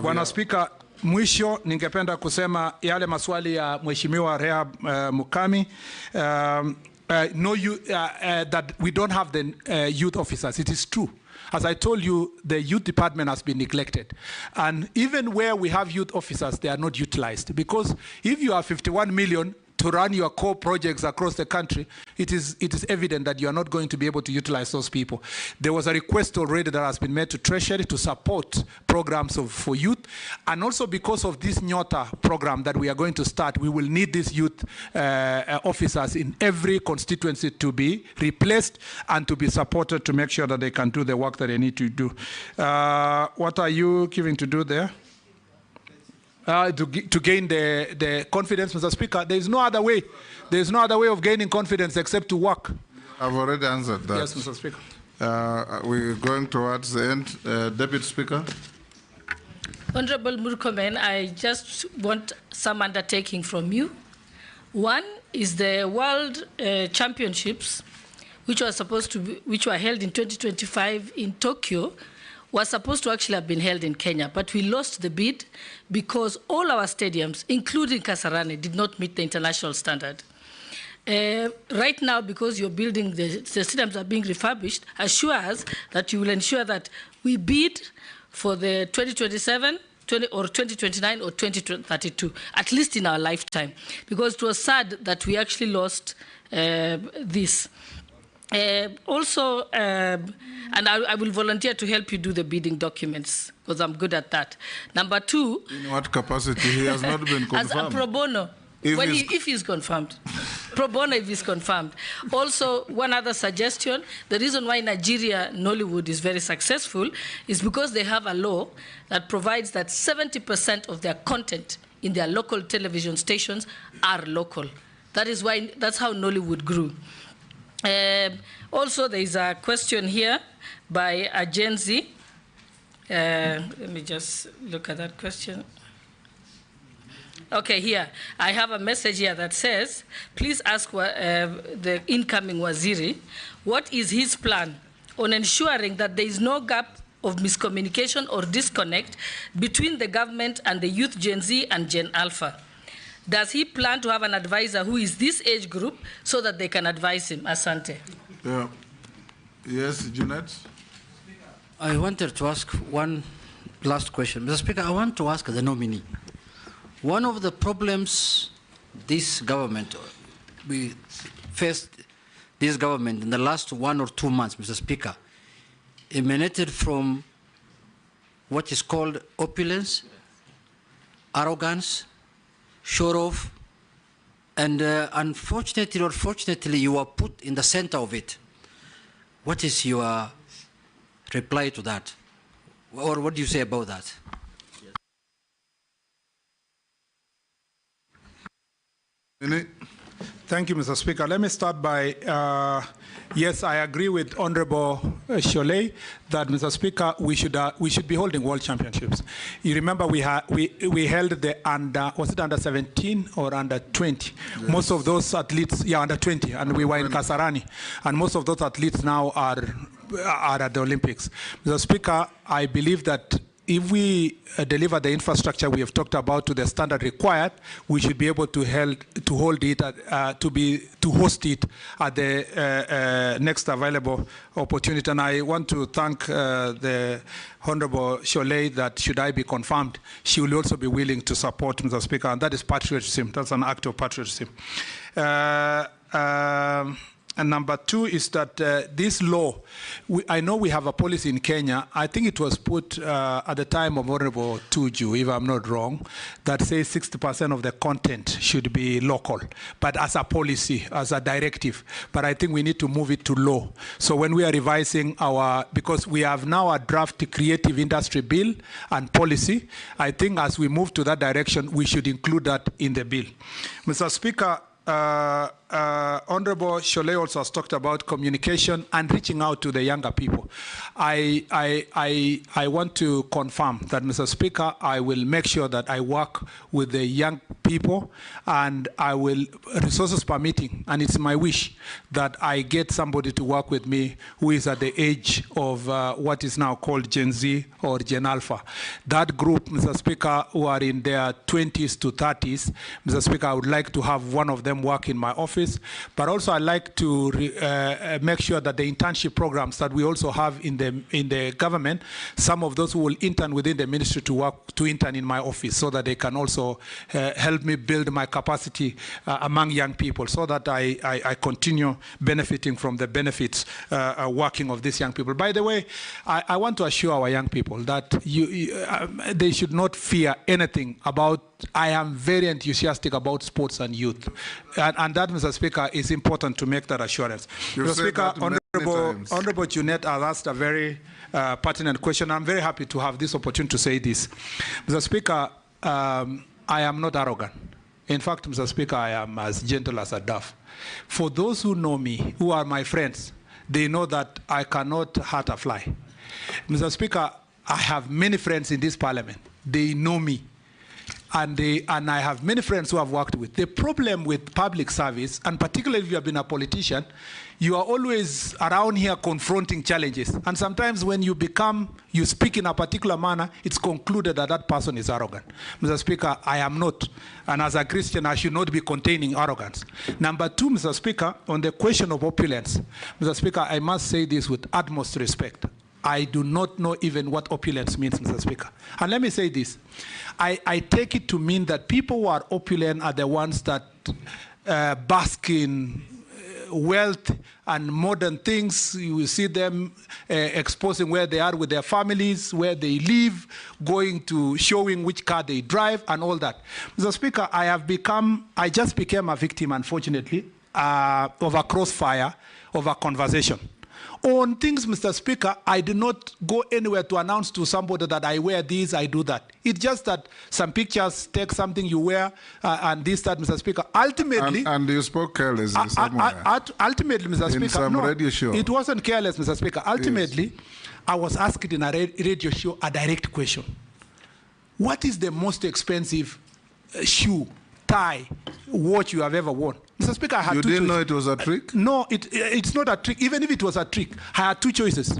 Bwana Spika, mwisho ningependa kusema yale maswali ya Mheshimiwa Rehab Mukami, that we don't have the youth officers. It is true. As I told you, the youth department has been neglected. And even where we have youth officers, they are not utilized. Because if you have 51 million to run your core projects across the country, it is evident that you are not going to be able to utilize those people. There was a request already that has been made to Treasury to support programs for youth. And also because of this Nyota program that we are going to start, we will need these youth officers in every constituency to be replaced and to be supported to make sure that they can do the work that they need to do. What are you giving to do there? To gain the confidence, Mr. Speaker. There is no other way. There is no other way of gaining confidence except to work.
I've already answered that.
Yes, Mr. Speaker.
We're going towards the end. Deputy Speaker.
Honorable Murkomen, I just want some undertaking from you. One is the World Championships, which were held in 2025 in Tokyo, was supposed to actually have been held in Kenya, but we lost the bid because all our stadiums, including Kasarani, did not meet the international standard. Right now, because you're building, the stadiums are being refurbished, assure us that you will ensure that we bid for the 2027, or 2029 or 2032, at least in our lifetime, because it was sad that we actually lost this. And I will volunteer to help you do the bidding documents, because I'm good at that. Number two...
In what capacity? He has not been confirmed.
As a pro bono, if he's confirmed. Pro bono if he's confirmed. Also, one other suggestion, the reason why Nigeria, Nollywood, is very successful is because they have a law that provides that 70% of their content in their local television stations are local. That's how Nollywood grew. Also, there is a question here by Agenzi. Let me just look at that question. Okay, here. I have a message here that says, please ask the incoming Waziri, what is his plan on ensuring that there is no gap of miscommunication or disconnect between the government and the youth Gen Z and Gen Alpha? Does he plan to have an advisor who is this age group so that they can advise him? Asante.
Yeah. Yes, Jeanette?
I wanted to ask one last question. Mr. Speaker, I want to ask the nominee. One of the problems this government, we faced this government in the last 1 or 2 months, Mr. Speaker, emanated from what is called opulence arrogance, show off, and unfortunately or fortunately, you are put in the center of it. What is your reply to that? Or what do you say about that?
Thank you, Mr. Speaker. Let me start by, yes, I agree with Honorable Cholet that, Mr. Speaker, we should be holding world championships. You remember we held the was it under 17 or under 20? Yes. Most of those athletes, yeah, under 20, and we were in Kasarani, and most of those athletes now are at the Olympics. Mr. Speaker, I believe that if we deliver the infrastructure we have talked about to the standard required, we should be able to host it at the next available opportunity. And I want to thank the Honorable Cholet that should I be confirmed, she will also be willing to support, Mr. Speaker, and that is patriotism. That's an act of patriotism. And number two is that this law, I know we have a policy in Kenya, I think it was put at the time of Honorable Tuju, if I'm not wrong, that says 60% of the content should be local, but as a policy, as a directive. But I think we need to move it to law. So when we are revising because we have now a draft creative industry bill and policy, I think as we move to that direction, we should include that in the bill. Mr. Speaker, Honorable Cholet also has talked about communication and reaching out to the younger people. I want to confirm that, Mr. Speaker, I will make sure that I work with the young people, and I will, resources permitting, and it's my wish that I get somebody to work with me who is at the age of what is now called Gen Z or Gen Alpha. That group, Mr. Speaker, who are in their 20s to 30s, Mr. Speaker, I would like to have one of them work in my office, but also I'd like to make sure that the internship programs that we also have in the government, some of those who will intern within the ministry to intern in my office, so that they can also help me build my capacity among young people, so that I continue benefiting from the benefits working of these young people. By the way, I want to assure our young people that they should not fear anything about. I am very enthusiastic about sports and youth, and that, Mr. Speaker, is important to make that assurance. Mr. Speaker, Honorable Junet has asked a very pertinent question. I'm very happy to have this opportunity to say this. Mr. Speaker, I am not arrogant. In fact, Mr. Speaker, I am as gentle as a dove. For those who know me, who are my friends, they know that I cannot hurt a fly. Mr. Speaker, I have many friends in this parliament. They know me. And I have many friends who I've worked with. The problem with public service, and particularly if you have been a politician, you are always around here confronting challenges. And sometimes when you speak in a particular manner, it's concluded that that person is arrogant. Mr. Speaker, I am not. And as a Christian, I should not be containing arrogance. Number two, Mr. Speaker, on the question of opulence, Mr. Speaker, I must say this with utmost respect. I do not know even what opulence means, Mr. Speaker. And let me say this. I take it to mean that people who are opulent are the ones that bask in wealth and modern things. You will see them exposing where they are with their families, where they live, showing which car they drive and all that. Mr. Speaker, I just became a victim, unfortunately, of a crossfire of a conversation. On things, Mr. Speaker, I did not go anywhere to announce to somebody that I wear this, I do that. It's just that some pictures take something you wear and this, that, Mr. Speaker. Ultimately... And you spoke carelessly somewhere. Ultimately, Mr. Speaker... In some radio show. It wasn't careless, Mr. Speaker. Ultimately, yes. I was asked in a radio show a direct question. What is the most expensive shoe, tie, watch you have ever worn? Mr. Speaker, I had two choices. You didn't know it was a trick? No, it's not a trick. Even if it was a trick, I had two choices.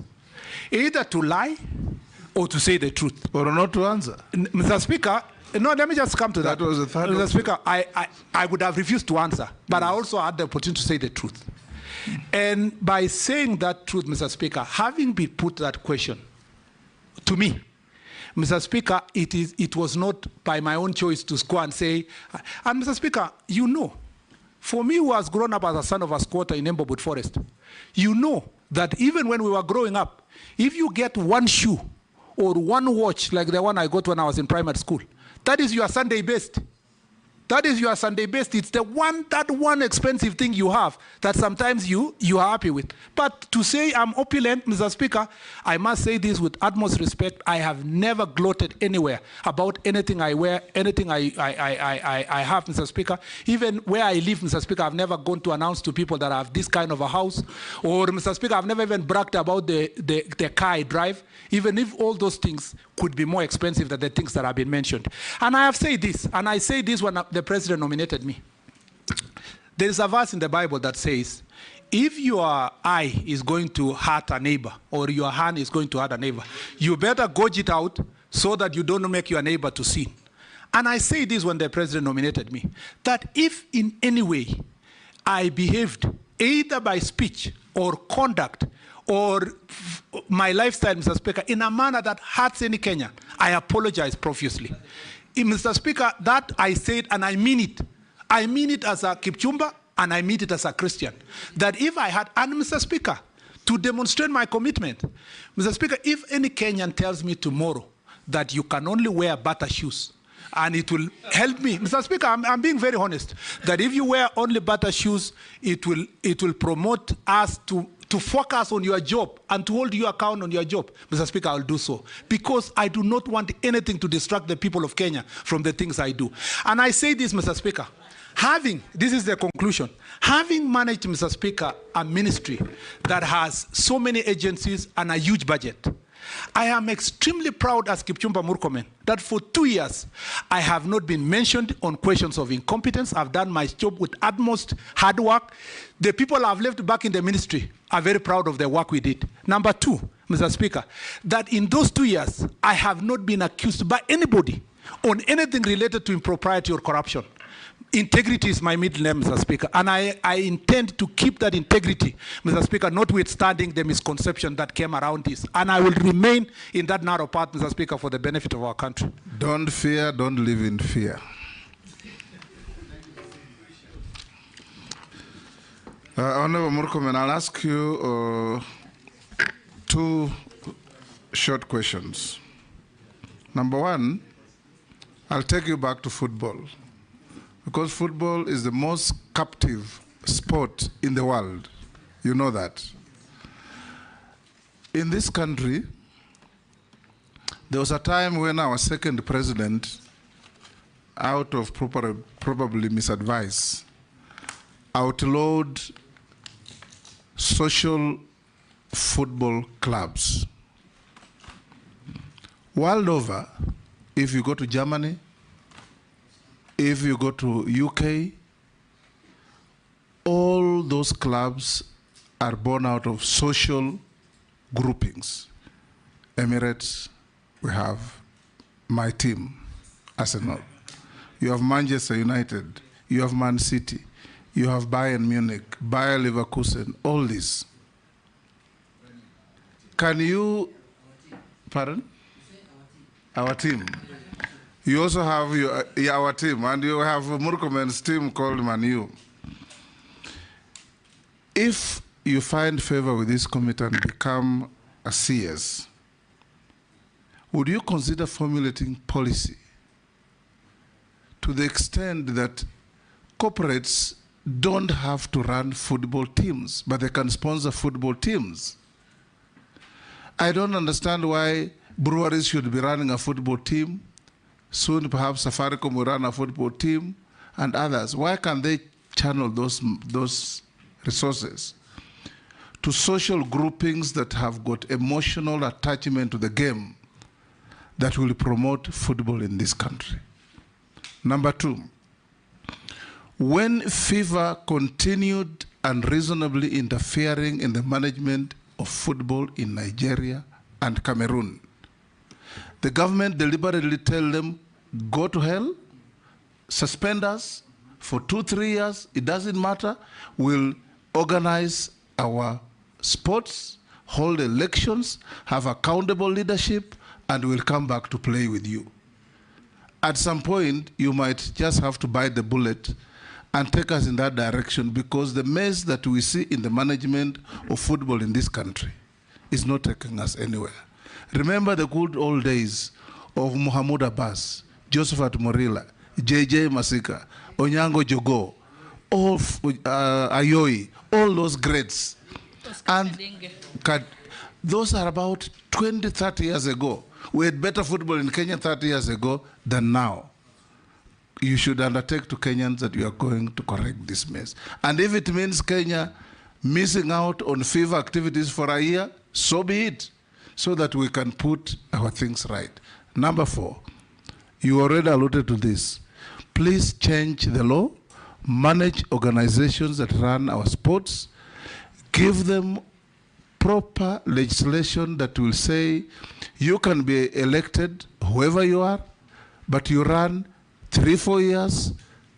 Either to lie or to say the truth. Or not to answer. Mr. Speaker, no, let me just come to that. That was the third Mr. Speaker, I would have refused to answer, but I also had the opportunity to say the truth. And by saying that truth, Mr. Speaker, having been put that question to me, Mr. Speaker, it was not by my own choice to go and say, and Mr. Speaker, you know, for me who has grown up as a son of a squatter in Embobut Forest, you know that even when we were growing up, if you get one shoe or one watch like the one I got when I was in primary school, That is your Sunday best. That is your Sunday best. It's that one expensive thing you have that sometimes you are happy with. But to say I'm opulent, Mr. Speaker, I must say this with utmost respect. I have never gloated anywhere about anything I wear, anything I have, Mr. Speaker. Even where I live, Mr. Speaker, I've never gone to announce to people that I have this kind of a house. Or, Mr. Speaker, I've never even bragged about the car I drive, even if all those things could be more expensive than the things that have been mentioned. And I have said this, and I say this when the president nominated me. There is a verse in the Bible that says, if your eye is going to hurt a neighbor or your hand is going to hurt a neighbor, you better gouge it out so that you don't make your neighbor to sin. And I say this when the president nominated me, that if in any way I behaved either by speech or conduct or my lifestyle, Mr. Speaker, in a manner that hurts any Kenyan, I apologize profusely. Mr. Speaker, that I said, and I mean it. I mean it as a Kipchumba, and I mean it as a Christian. That if I had, and Mr. Speaker, to demonstrate my commitment, Mr. Speaker, if any Kenyan tells me tomorrow that you can only wear butter shoes, and it will help me, Mr. Speaker, I'm being very honest, that if you wear only butter shoes, it will promote us to focus on your job and to hold you account on your job, Mr. Speaker, I'll do so. Because I do not want anything to distract the people of Kenya from the things I do. And I say this, Mr. Speaker, this is the conclusion, having managed, Mr. Speaker, a ministry that has so many agencies and a huge budget, I am extremely proud as Kipchumba Murkomen that for 2 years, I have not been mentioned on questions of incompetence. I've done my job with utmost hard work. The people I've left back in the ministry are very proud of the work we did. Number two, Mr. Speaker, that in those 2 years, I have not been accused by anybody on anything related to impropriety or corruption. Integrity is my middle name, Mr. Speaker, and I intend to keep that integrity, Mr. Speaker, notwithstanding the misconception that came around this. And I will remain in that narrow path, Mr. Speaker, for the benefit of our country.
Don't fear, don't live in fear. Honorable Murkomen, I'll ask you two short questions. Number one, I'll take you back to football, because football is the most captive sport in the world. You know that. In this country, there was a time when our second president, out of probably misadvice, outlawed social football clubs. World over, if you go to Germany, if you go to UK, all those clubs are born out of social groupings. Emirates, we have my team, Arsenal. You have Manchester United, you have Man City, you have Bayern Munich, Bayer Leverkusen, all this. Can you, pardon? Our team. You also have our team, and you have Murkomen's team called Manu. If you find favor with this committee and become a CS, would you consider formulating policy to the extent that corporates don't have to run football teams, but they can sponsor football teams? I don't understand why breweries should be running a football team. Soon perhaps Safaricom will run a football team and others. Why can't they channel those resources to social groupings that have got emotional attachment to the game that will promote football in this country? Number two, when FIFA continued unreasonably interfering in the management of football in Nigeria and Cameroon, the government deliberately tell them, go to hell, suspend us for 2-3 years, it doesn't matter, we'll organize our sports, hold elections, have accountable leadership, and we'll come back to play with you. At some point, you might just have to bite the bullet and take us in that direction, because the mess that we see in the management of football in this country is not taking us anywhere. Remember the good old days of Muhammad Abbas, Josephat Morila, JJ Masika, Onyango Jogo, all Ayoi, all those greats. And those are about 20, 30 years ago. We had better football in Kenya 30 years ago than now. You should undertake to Kenyans that you are going to correct this mess. And if it means Kenya missing out on FIFA activities for a year, so be it, so that we can put our things right. Number 4, you already alluded to this. Please change the law, manage organizations that run our sports, give them proper legislation that will say you can be elected, whoever you are, but you run 3-4 years,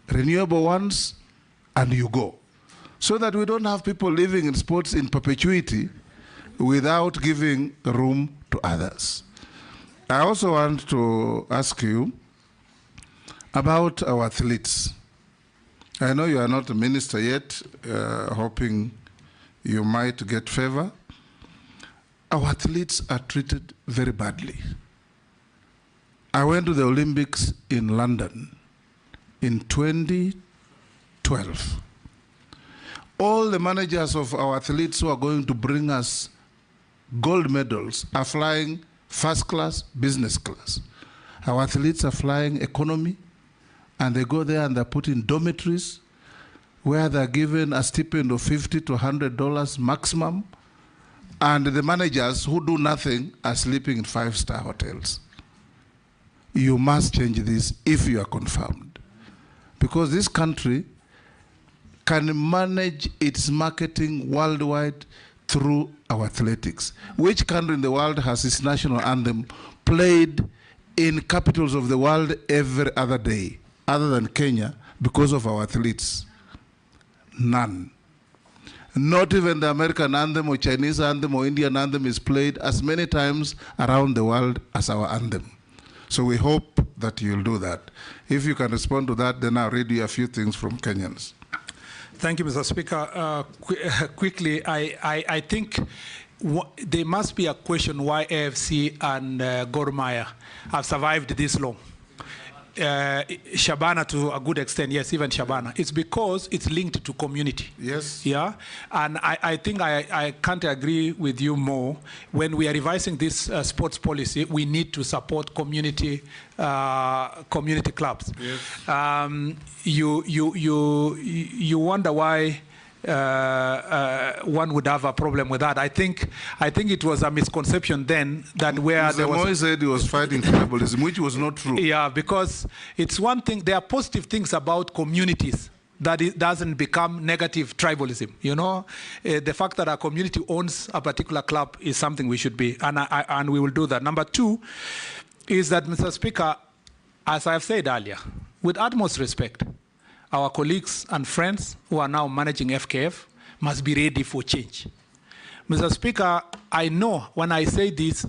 renewable ones, and you go. So that we don't have people living in sports in perpetuity without giving room to others. I also want to ask you about our athletes. I know you are not a minister yet, hoping you might get favor. Our athletes are treated very badly. I went to the Olympics in London in 2012. All the managers of our athletes who are going to bring us gold medals are flying first class, business class. Our athletes are flying economy, and they go there and they're put in dormitories where they're given a stipend of $50 to $100 maximum, and the managers who do nothing are sleeping in 5-star hotels. You must change this if you are confirmed, because this country can manage its marketing worldwide through our athletics. Which country in the world has its national anthem played in capitals of the world every other day, other than Kenya, because of our athletes? None. Not even the American anthem or Chinese anthem or Indian anthem is played as many times around the world as our anthem. So we hope that you'll do that. If you can respond to that, then I'll read you a few things from Kenyans.
Thank you, Mr. Speaker. Quickly, I think there must be a question why AFC and Gor Mahia have survived this long. Shabana to a good extent, yes, even Shabana. It's because it's linked to community.
Yes.
Yeah, and I think I can't agree with you more. When we are revising this sports policy, we need to support community clubs.
Yes.
You wonder why one would have a problem with that. I think it was a misconception then that where there was...
Moy said he was fighting tribalism, which was not true.
Yeah, because it's one thing, there are positive things about communities that it doesn't become negative tribalism. You know, the fact that our community owns a particular club is something we should be, and we will do that. Number 2 is that, Mr. Speaker, as I have said earlier, with utmost respect, our colleagues and friends who are now managing FKF must be ready for change. Mr. Speaker, I know when I say this,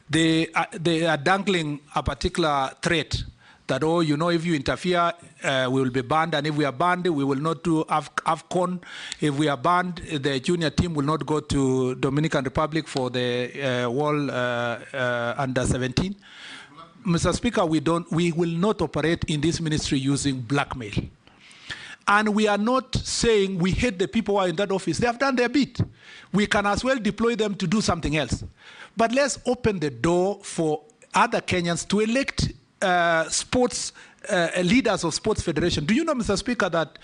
they are dangling a particular threat that, oh, you know, if you interfere, we will be banned, and if we are banned, we will not do AFCON. If we are banned, the junior team will not go to Dominican Republic for the World Under 17. Mr. Speaker, we will not operate in this ministry using blackmail. And we are not saying we hate the people who are in that office. They have done their bit. We can as well deploy them to do something else. But let's open the door for other Kenyans to elect sports leaders of sports federation. Do you know, Mr. Speaker, that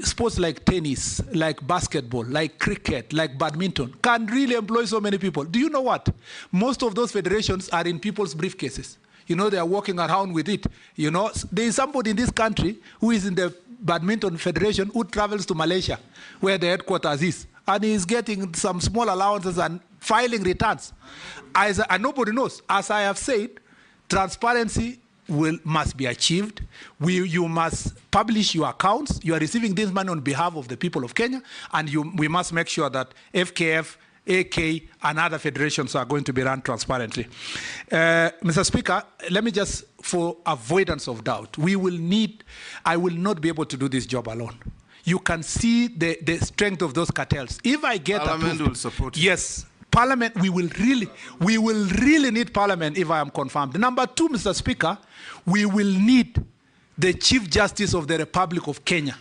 sports like tennis, like basketball, like cricket, like badminton can really employ so many people? Do you know what? Most of those federations are in people's briefcases. You know, they are walking around with it. You know, there is somebody in this country who is in the Badminton Federation who travels to Malaysia, where the headquarters is, and he is getting some small allowances and filing returns. And nobody knows. As I have said, transparency must be achieved. You must publish your accounts. You are receiving this money on behalf of the people of Kenya, and we must make sure that FKF, AK, and other federations are going to be run transparently. Mr. Speaker, let me just, for avoidance of doubt, I will not be able to do this job alone. You can see the strength of those cartels. If I get
Parliament will support you.
Yes, Parliament, we will really need Parliament if I am confirmed. Number two, Mr. Speaker, we will need the Chief Justice of the Republic of Kenya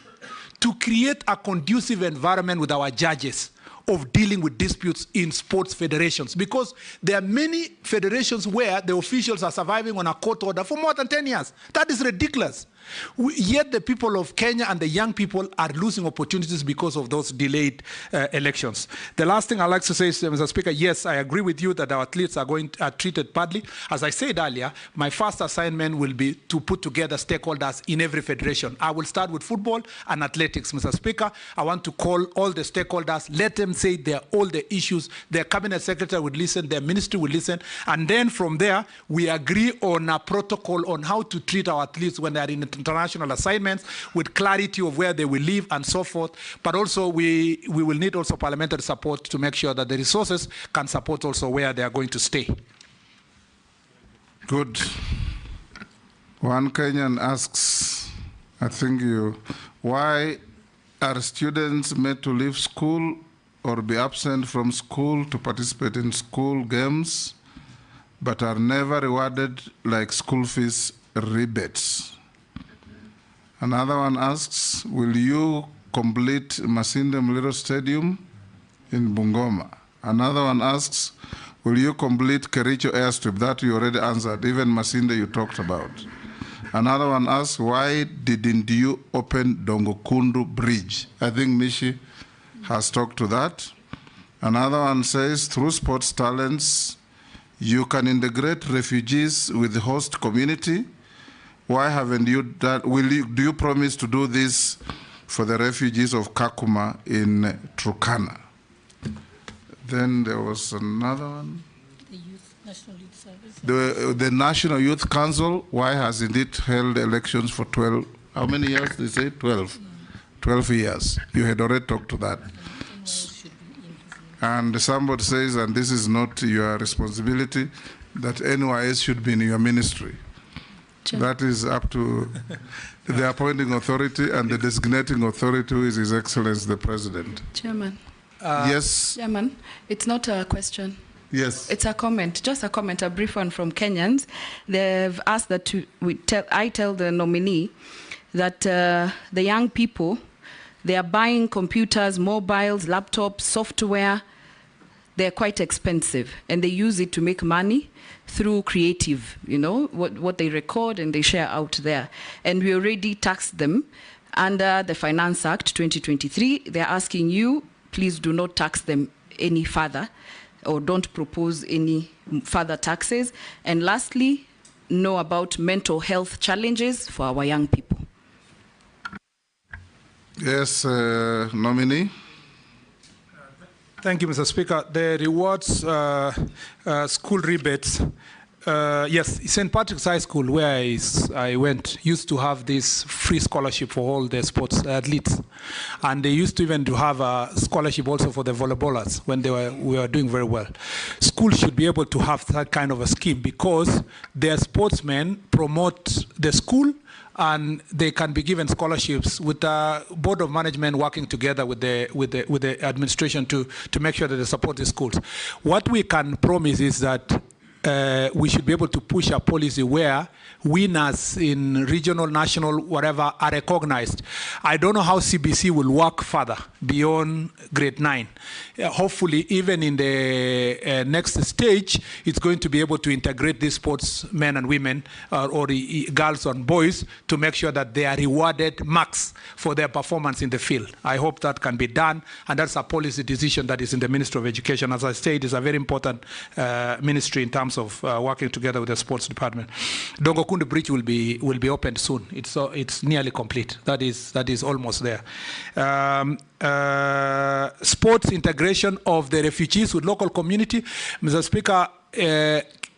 to create a conducive environment with our judges of dealing with disputes in sports federations, because there are many federations where the officials are surviving on a court order for more than 10 years. That is ridiculous. Yet the people of Kenya and the young people are losing opportunities because of those delayed elections. The last thing I'd like to say is, Mr. Speaker, yes, I agree with you that our athletes are treated badly. As I said earlier, my first assignment will be to put together stakeholders in every federation. I will start with football and athletics, Mr. Speaker. I want to call all the stakeholders, let them say all the issues. Their cabinet secretary would listen, their ministry would listen, and then from there, we agree on a protocol on how to treat our athletes when they are in international assignments, with clarity of where they will live and so forth. But also we will need also parliamentary support to make sure that the resources can support also where they are going to stay.
Good. One Kenyan asks, I think why are students made to leave school or be absent from school to participate in school games, but are never rewarded like school fees rebates? Another one asks, will you complete Masinde Muliro Stadium in Bungoma? Another one asks, will you complete Kericho Airstrip? That you already answered, even Masinde you talked about. Another one asks, why didn't you open Dongokundu Bridge? I think Nishi has talked to that. Another one says, through sports talents, you can integrate refugees with the host community. Why haven't you done, do you promise to do this for the refugees of Kakuma in Turkana? Then there was another one.
The National Youth Service.
The National Youth Council, why hasn't it held elections for 12, how many years did they say? 12. 12 years. You had already talked to that. And somebody says, and this is not your responsibility, that NYS should be in your ministry. That is up to the appointing authority and the designating authority, who is His Excellency the President.
Chairman.
Yes.
Chairman, it's not a question.
Yes.
It's a comment, just a comment, a brief one from Kenyans. They've asked that I tell the nominee that the young people, they are buying computers, mobiles, laptops, software. They're quite expensive, and they use it to make money through creative, what they record and they share out there. And we already taxed them under the Finance Act 2023. They're asking you, please do not tax them any further, or don't propose any further taxes. And lastly, know about mental health challenges for our young people.
Yes, nominee.
Thank you, Mr. Speaker. The rewards, school rebates, yes, St. Patrick's High School, where I went, used to have this free scholarship for all the sports athletes. And they used to even to have a scholarship also for the volleyballers when we were doing very well. Schools should be able to have that kind of a scheme, because their sportsmen promote the school, and they can be given scholarships with the board of management working together with the administration to make sure that they support the schools. What we can promise is that we should be able to push a policy where winners in regional, national, whatever, are recognized. I don't know how CBC will work further beyond grade 9. Hopefully, even in the next stage, it's going to be able to integrate these sportsmen and women, or girls and boys, to make sure that they are rewarded marks for their performance in the field. I hope that can be done, and that's a policy decision that is in the Ministry of Education. As I said, it's a very important ministry in terms of working together with the sports department. Dongokundu Bridge will be opened soon. It's nearly complete. That is almost there. Sports integration of the refugees with local community, Mr. Speaker.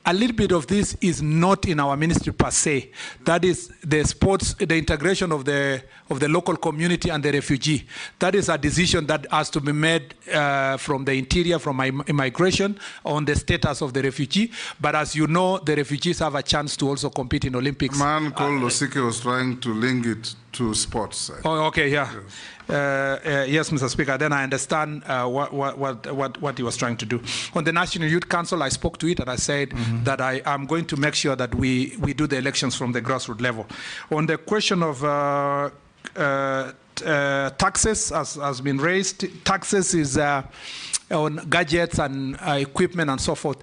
A little bit of this is not in our ministry per se. That is the sports, the integration of the local community and the refugee. That is a decision that has to be made from the interior, from immigration, on the status of the refugee. But as you know, the refugees have a chance to also compete in Olympics.
A man called Losike was trying to link it to sports.
Oh, okay, yeah. Yes, Mr. Speaker. Then I understand what he was trying to do. On the National Youth Council, I spoke to it and I said that I am going to make sure that we do the elections from the grassroots level. On the question of taxes, as has been raised, taxes is on gadgets and equipment and so forth.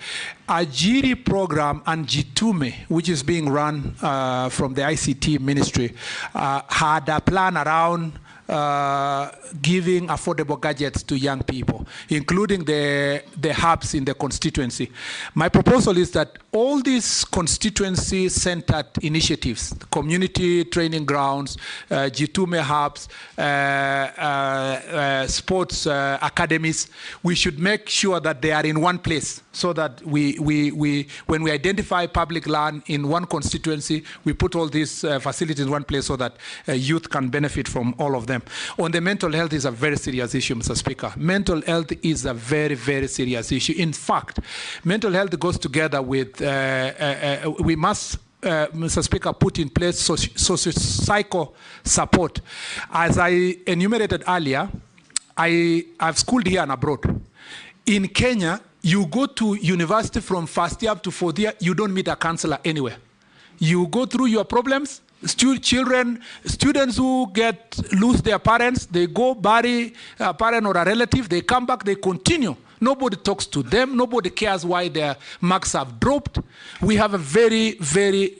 A GIRI program and Jitume, which is being run from the ICT ministry, had a plan around giving affordable gadgets to young people, including the hubs in the constituency. My proposal is that all these constituency-centered initiatives, community training grounds, Jitume hubs, sports academies, we should make sure that they are in one place, so that when we identify public land in one constituency, we put all these facilities in one place so that youth can benefit from all of them. On the mental health is a very serious issue, Mr. Speaker. Mental health is a very, very serious issue. In fact, mental health goes together with, we must, Mr. Speaker, put in place socio-psycho support. As I enumerated earlier, I've schooled here and abroad. In Kenya, you go to university from first year up to fourth year, you don't meet a counselor anywhere. You go through your problems. Students who lose their parents, they go bury a parent or a relative, they come back, they continue. Nobody talks to them. Nobody cares why their marks have dropped. We have a very, very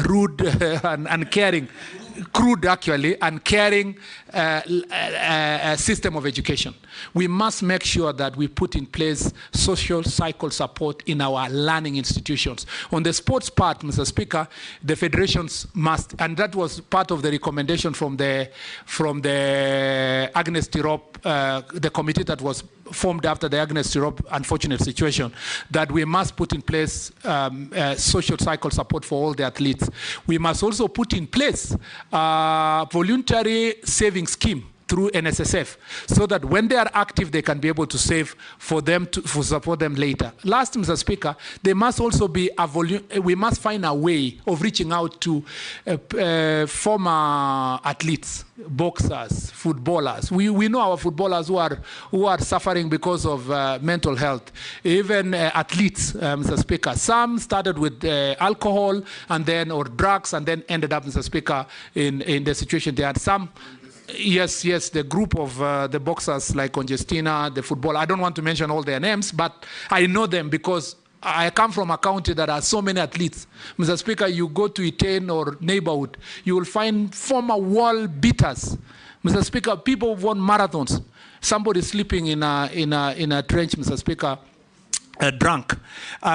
rude and uncaring, crude actually, uncaring system of education. We must make sure that we put in place social cycle support in our learning institutions. On the sports part, Mr. Speaker, the federations must, and that was part of the recommendation from the Agnes Tirop, the committee that was formed after the Agnes Tirop unfortunate situation, that we must put in place social cycle support for all the athletes. We must also put in place a voluntary saving scheme through NSSF, so that when they are active, they can be able to save for them to support them later. Last, Mr. Speaker, there must also be we must find a way of reaching out to former athletes, boxers, footballers. We know our footballers who are suffering because of mental health. Even athletes, Mr. Speaker. Some started with alcohol and then or drugs and then ended up, Mr. Speaker, in the situation they had. Some. Yes, the group of the boxers like Congestina, the football, I don't want to mention all their names, but I know them because I come from a county that has so many athletes. Mr. Speaker, you go to Iten or neighborhood, you will find former world beaters. Mr. Speaker, people who won marathons. Somebody sleeping in a trench, Mr. Speaker, drunk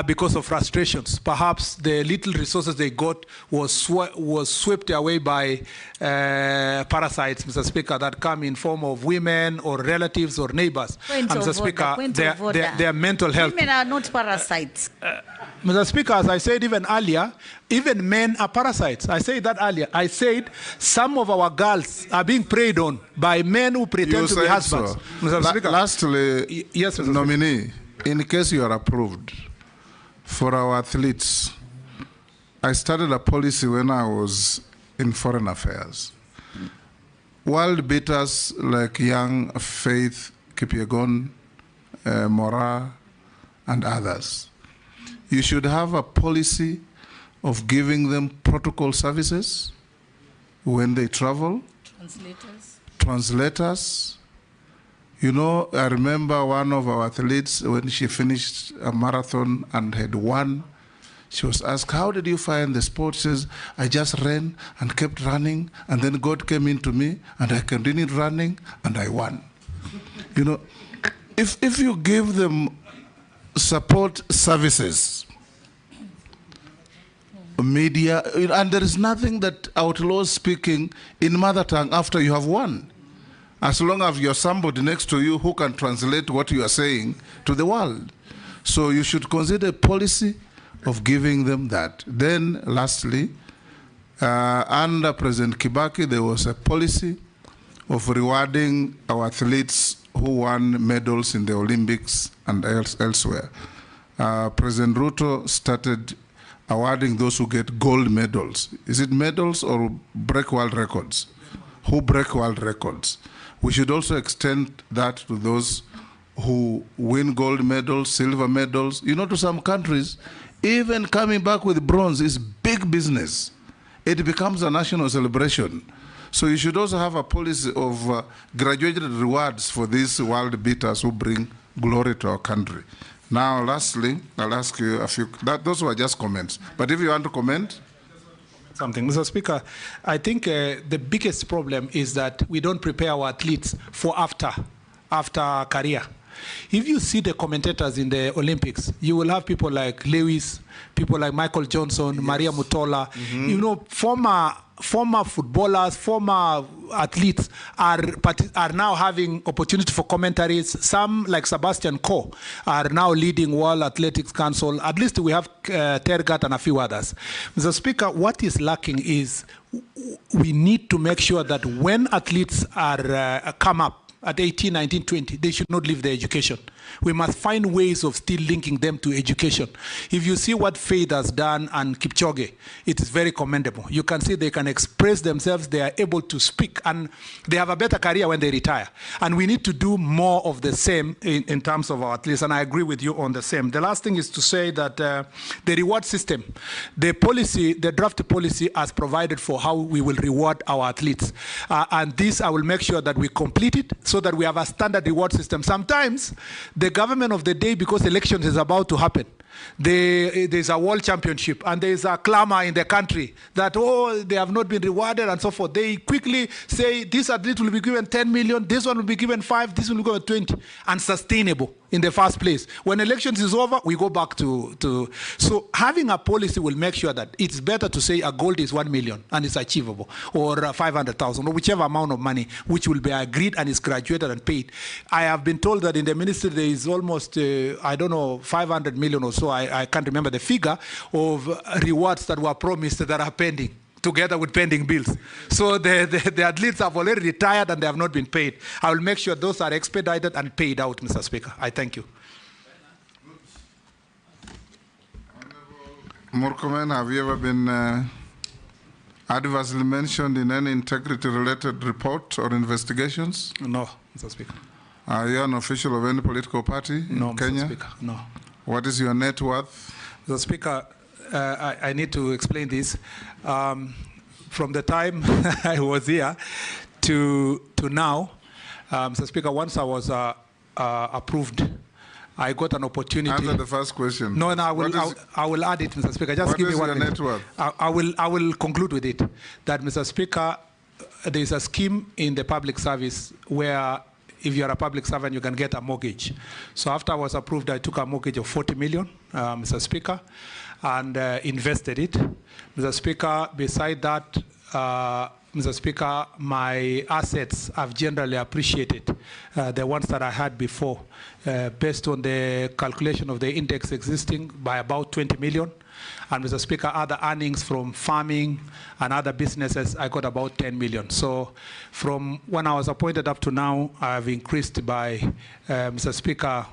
because of frustrations. Perhaps the little resources they got was swept away by parasites, Mr. Speaker, that come in form of women or relatives or neighbors. Mr. Speaker, their mental health.
Women are not parasites.
Mr. Speaker, as I said even earlier, even men are parasites. I said that earlier. I said some of our girls are being preyed on by men who pretend to be husbands. So.
Mr. Speaker. Lastly, yes, Mr. Nominee. In case you are approved, for our athletes, I started a policy when I was in foreign affairs. World beaters like Young, Faith, Kipyegon, Mora, and others, you should have a policy of giving them protocol services when they travel. Translators. You know, I remember one of our athletes, when she finished a marathon and had won, she was asked, how did you find the sport? She says, I just ran and kept running, and then God came into me, and I continued running, and I won. You know, if you give them support services, media, and there is nothing that outlaws speaking in mother tongue after you have won. As long as you're somebody next to you who can translate what you are saying to the world. So you should consider a policy of giving them that. Then, lastly, under President Kibaki, there was a policy of rewarding our athletes who won medals in the Olympics and elsewhere. President Ruto started awarding those who get gold medals. Is it medals or break world records? Who break world records? We should also extend that to those who win gold medals, silver medals. You know, to some countries, even coming back with bronze is big business. It becomes a national celebration. So you should also have a policy of graduated rewards for these world beaters who bring glory to our country. Now, lastly, I'll ask you a few, those were just comments. But if you want to comment?
Something. Mr. Speaker, I think the biggest problem is that we don't prepare our athletes for after career. If you see the commentators in the Olympics, you will have people like Lewis, people like Michael Johnson, yes. Maria Mutola, you know, former footballers, former athletes are now having opportunity for commentaries. Some, like Sebastian Coe, are now leading World Athletics Council. At least we have Tergat and a few others. Mr. Speaker, what is lacking is we need to make sure that when athletes are come up at 18, 19, 20, they should not leave their education. We must find ways of still linking them to education. If you see what Faith has done and Kipchoge, it is very commendable. You can see they can express themselves, they are able to speak, and they have a better career when they retire. And we need to do more of the same in terms of our athletes, and I agree with you on the same. The last thing is to say that the reward system, the policy, the draft policy has provided for how we will reward our athletes. And this, I will make sure that we complete it so that we have a standard reward system. Sometimes, the government of the day, because elections is about to happen, there's a world championship and there's a clamor in the country that, oh, they have not been rewarded and so forth. They quickly say this athlete will be given 10 million, this one will be given 5, this will be given 20, unsustainable in the first place. When elections is over, we go back to so having a policy will make sure that it's better to say a gold is 1 million and it's achievable, or 500,000, or whichever amount of money which will be agreed and is graduated and paid. I have been told that in the ministry there is almost, I don't know, 500 million or so, I can't remember the figure, of rewards that were promised that are pending, together with pending bills. So the athletes have already retired and they have not been paid. I will make sure those are expedited and paid out, Mr. Speaker. I thank you.
Murkomen, have you ever been adversely mentioned in any integrity-related report or investigations?
No, Mr. Speaker.
Are you an official of any political party in Kenya?
Mr. Speaker, no.
What is your net worth?
Mr. Speaker, I need to explain this. From the time I was here to now, Mr. Speaker, once I was approved, I got an opportunity.
Answer the first question.
No, I will add it, Mr. Speaker. Just give me 1 minute.
What is your net worth?
I will conclude with it. That, Mr. Speaker, there is a scheme in the public service where if you are a public servant, you can get a mortgage. So after I was approved, I took a mortgage of 40 million, Mr. Speaker, and invested it. Mr. Speaker, beside that, Mr. Speaker, my assets have generally appreciated, the ones that I had before, based on the calculation of the index existing, by about 20 million. And Mr. Speaker, other earnings from farming and other businesses, I got about 10 million. So from when I was appointed up to now, I've increased by, Mr. Speaker,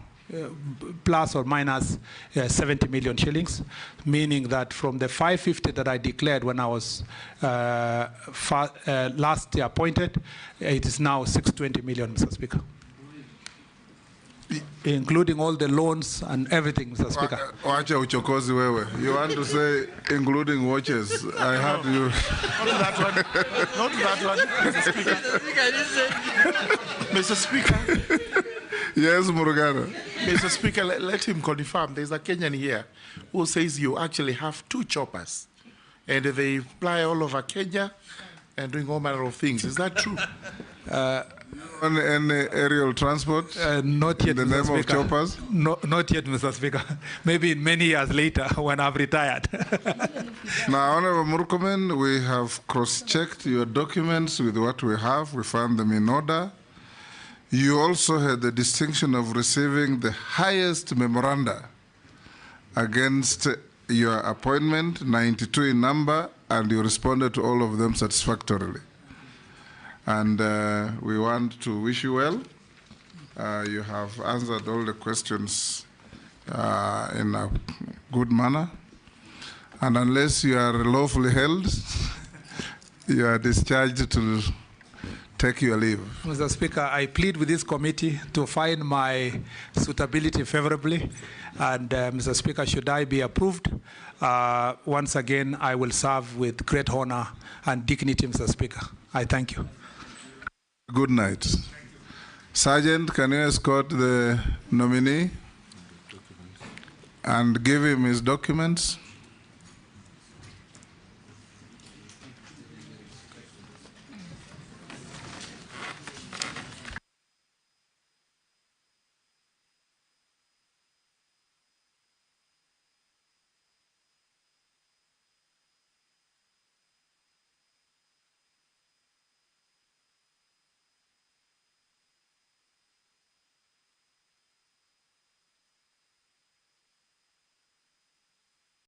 plus or minus 70 million shillings, meaning that from the 550 that I declared when I was last year appointed, it is now 620 million, Mr. Speaker. Including all the loans and everything, Mr. Speaker.
Wacha uchokozi wewe. You want to say including watches? I heard you.
Not that one. Not that one, Mr. Speaker. Mr. Speaker.
Yes, Murugana.
Mr. Speaker, let him confirm. There's a Kenyan here who says you actually have 2 choppers, and they fly all over Kenya and doing all manner of things. Is that true?
On any aerial transport?
Not yet,
in the
Mr.
name
Speaker.
of choppers?
No, not yet, Mr. Speaker. Maybe many years later when I've retired.
Now, Honorable Murkomen, we have cross-checked your documents with what we have. We found them in order. You also had the distinction of receiving the highest memoranda against your appointment, 92 in number, and you responded to all of them satisfactorily. And we want to wish you well. You have answered all the questions in a good manner. And unless you are lawfully held, you are discharged to take your leave.
Mr. Speaker, I plead with this committee to find my suitability favorably. And Mr. Speaker, should I be approved, once again, I will serve with great honor and dignity, Mr. Speaker. I thank you.
Good night. Sergeant, can you escort the nominee and give him his documents?